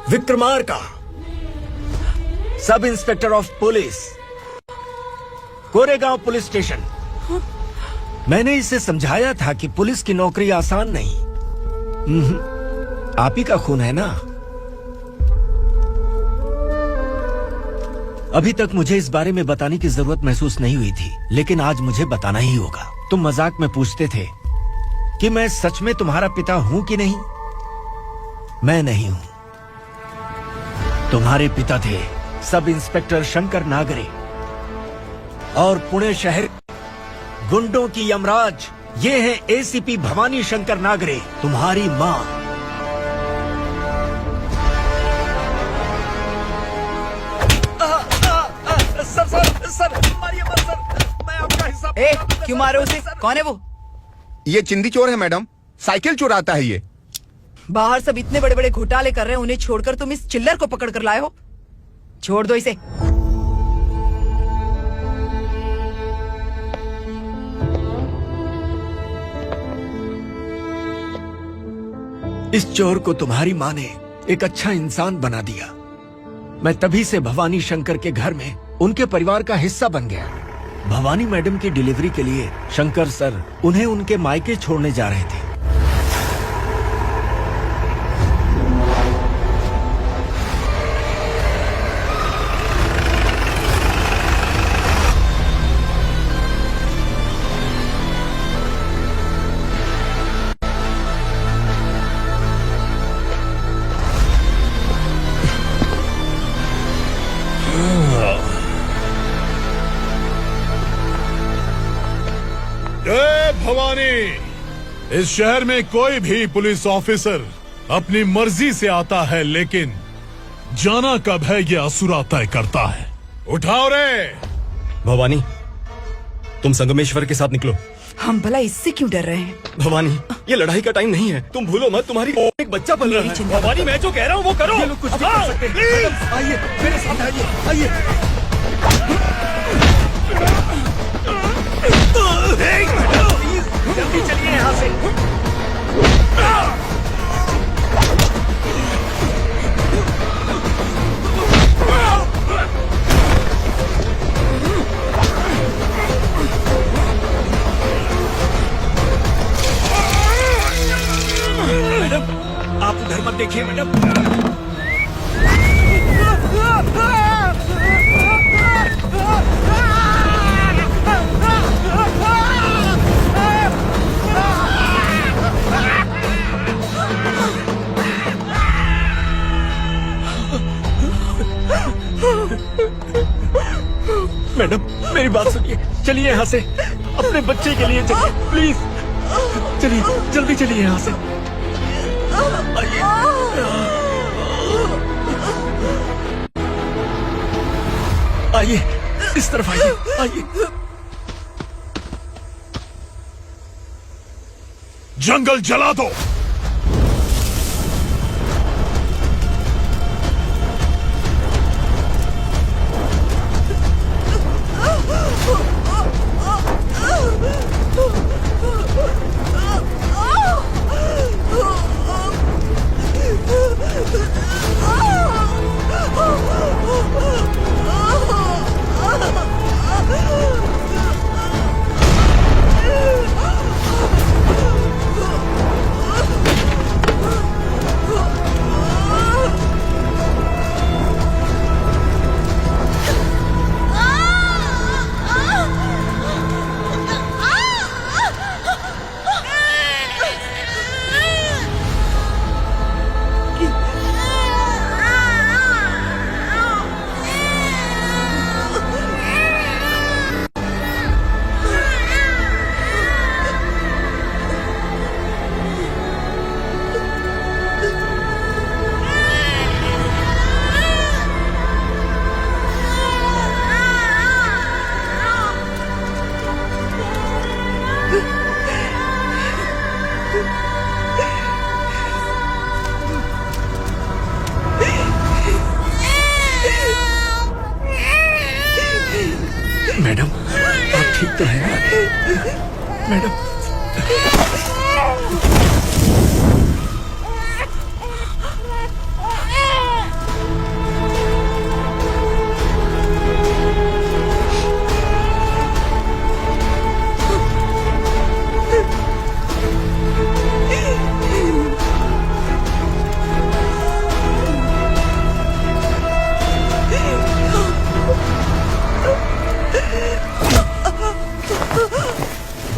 Vikramarka, sub inspector of police, Koregaon police station. मैंने इसे समझाया था कि पुलिस की नौकरी आसान नहीं। आप ही का खून है ना। अभी तक मुझे इस बारे में बताने की जरूरत महसूस नहीं हुई थी, लेकिन आज मुझे बताना ही होगा। तुम मजाक में पूछते थे कि मैं सच में तुम्हारा पिता हूं कि नहीं। मैं नहीं हूं। तुम्हारे पिता थे सब इंस्पेक्टर शंकर नागरे, और पुणे शहर गुंडों की यमराज ये है एसीपी भवानी शंकर नागरे, तुम्हारी मां। सर, मारिए मत सर, मैं आपका हिस्सा। क्यों मारे उसे? कौन है वो? ये चिंदी चोर है मैडम, साइकिल चुराता है ये। बाहर सब इतने बड़े बड़े घोटाले कर रहे हैं, उन्हें छोड़कर तुम इस चिल्लर को पकड़ कर लाए हो। छोड़ दो इसे। इस चोर को तुम्हारी माँ ने एक अच्छा इंसान बना दिया। मैं तभी से भवानी शंकर के घर में उनके परिवार का हिस्सा बन गया। भवानी मैडम की डिलीवरी के लिए शंकर सर उन्हें उनके मायके छोड़ने जा रहे थे। जय भवानी। इस शहर में कोई भी पुलिस ऑफिसर अपनी मर्जी से आता है, लेकिन जाना कब है ये असुरा तय करता है। उठाओ रे। भवानी, तुम संगमेश्वर के साथ निकलो। हम भला इससे क्यों डर रहे हैं? भवानी, ये लड़ाई का टाइम नहीं है। तुम भूलो मत, तुम्हारी एक बच्चा पल रहा है। भवानी, मैं जो कह रहा हूँ वो करो। ये लोग कुछ भी कर सकते हैं। आइए मेरे साथ आइए, आइए। जल्दी चलिए यहाँ से। मैडम, आप उधर मत देखिए मैडम। मैडम, मेरी बात सुनिए, चलिए यहाँ से। अपने बच्चे के लिए चलिए, प्लीज चलिए, जल्दी चलिए यहाँ से। आइए, इस तरफ आइए, आइए। जंगल जला दो। तो है मैडम।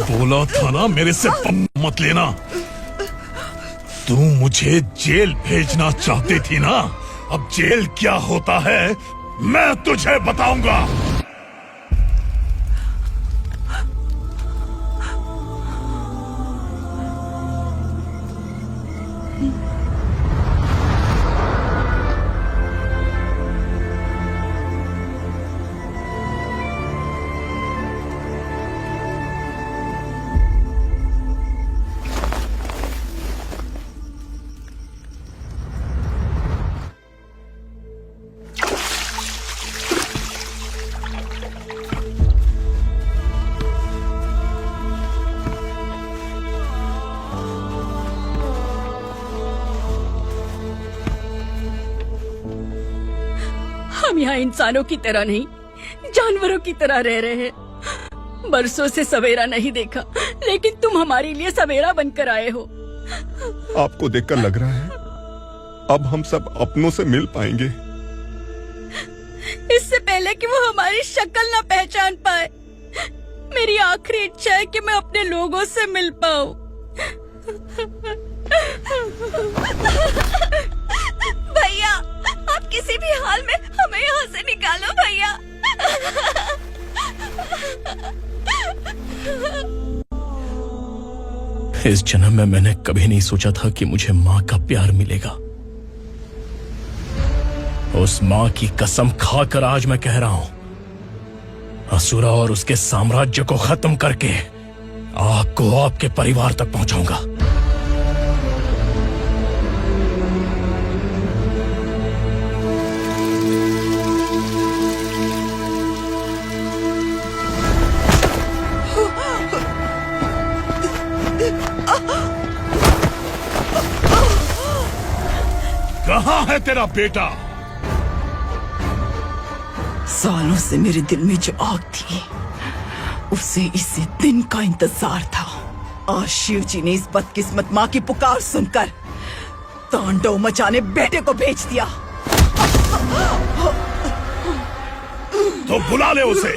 बोला था ना मेरे से पंगा मत लेना। तू मुझे जेल भेजना चाहती थी ना, अब जेल क्या होता है मैं तुझे बताऊंगा। हम यहाँ इंसानों की तरह नहीं, जानवरों की तरह रह रहे हैं। बरसों से सवेरा नहीं देखा, लेकिन तुम हमारे लिए सवेरा बनकर आए हो। आपको देखकर लग रहा है अब हम सब अपनों से मिल पाएंगे। इससे पहले कि वो हमारी शक्ल न पहचान पाए, मेरी आखिरी इच्छा है कि मैं अपने लोगों से मिल पाऊं। भैया, आप किसी भी हाल में हमें यहाँ से निकालो भैया। इस जन्म में मैंने कभी नहीं सोचा था कि मुझे माँ का प्यार मिलेगा। उस माँ की कसम खाकर आज मैं कह रहा हूं, असुरा और उसके साम्राज्य को खत्म करके आपको आपके परिवार तक पहुंचाऊंगा। कहाँ है तेरा बेटा? सालों से मेरे दिल में जो आग थी, उसे इसी दिन का इंतजार था। आज शिव जी ने इस बदकिस्मत माँ की पुकार सुनकर तांडव मचाने बेटे को भेज दिया। तो बुला ले उसे।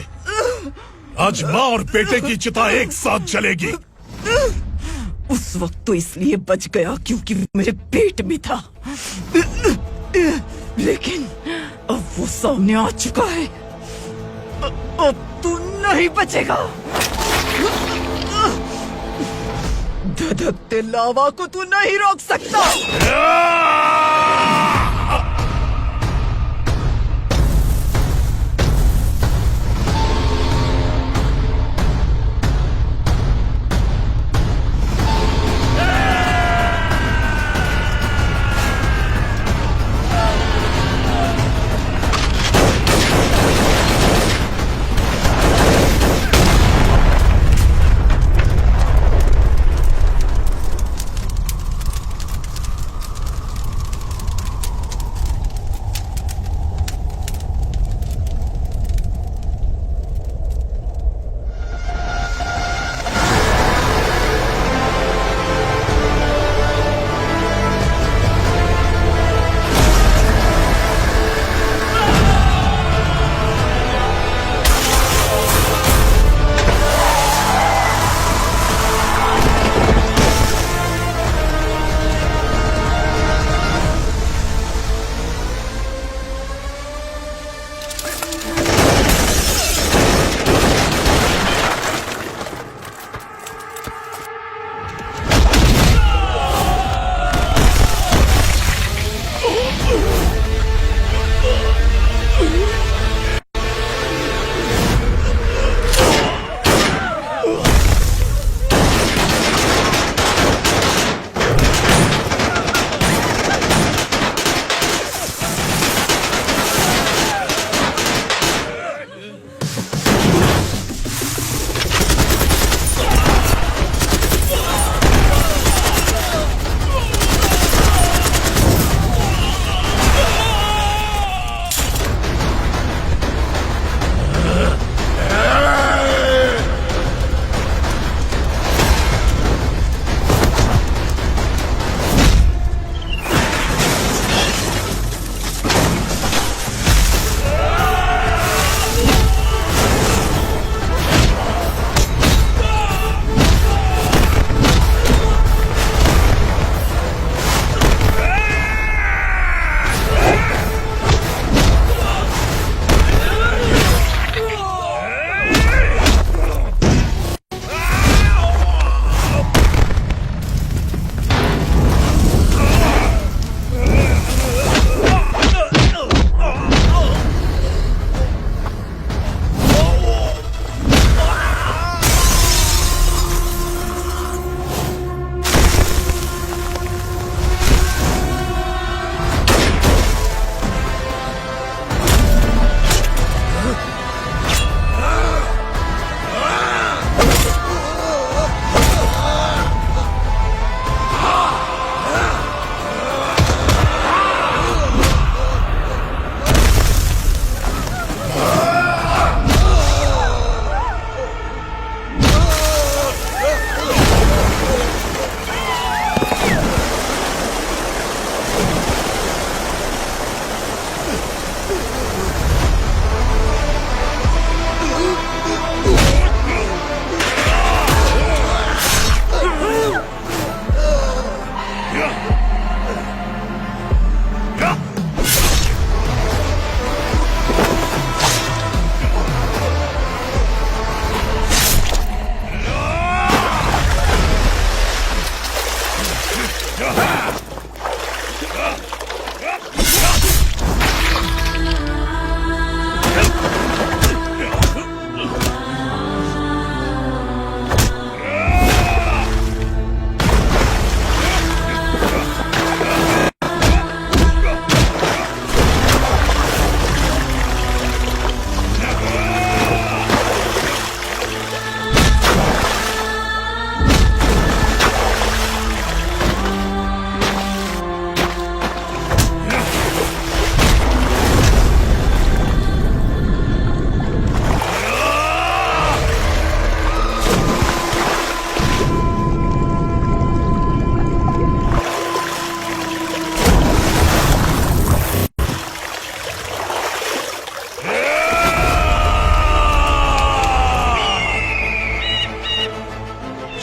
आज माँ और बेटे की चिता एक साथ जलेगी। उस वक्त तो इसलिए बच गया क्योंकि मेरे पेट में था, लेकिन अब वो सामने आ चुका है। अब तू नहीं बचेगा। धधकते लावा को तू नहीं रोक सकता।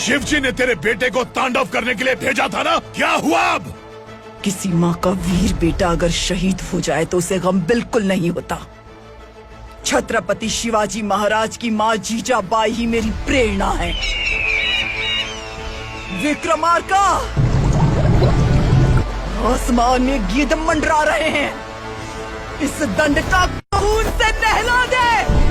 शिवजी ने तेरे बेटे को तांडव करने के लिए भेजा था ना, क्या हुआ अब? किसी माँ का वीर बेटा अगर शहीद हो जाए तो उसे गम बिल्कुल नहीं होता। छत्रपति शिवाजी महाराज की माँ जीजाबाई ही मेरी प्रेरणा है। विक्रमार्का, आसमान में गिद्ध मंडरा रहे हैं, इस दंड का खून से नहला दे।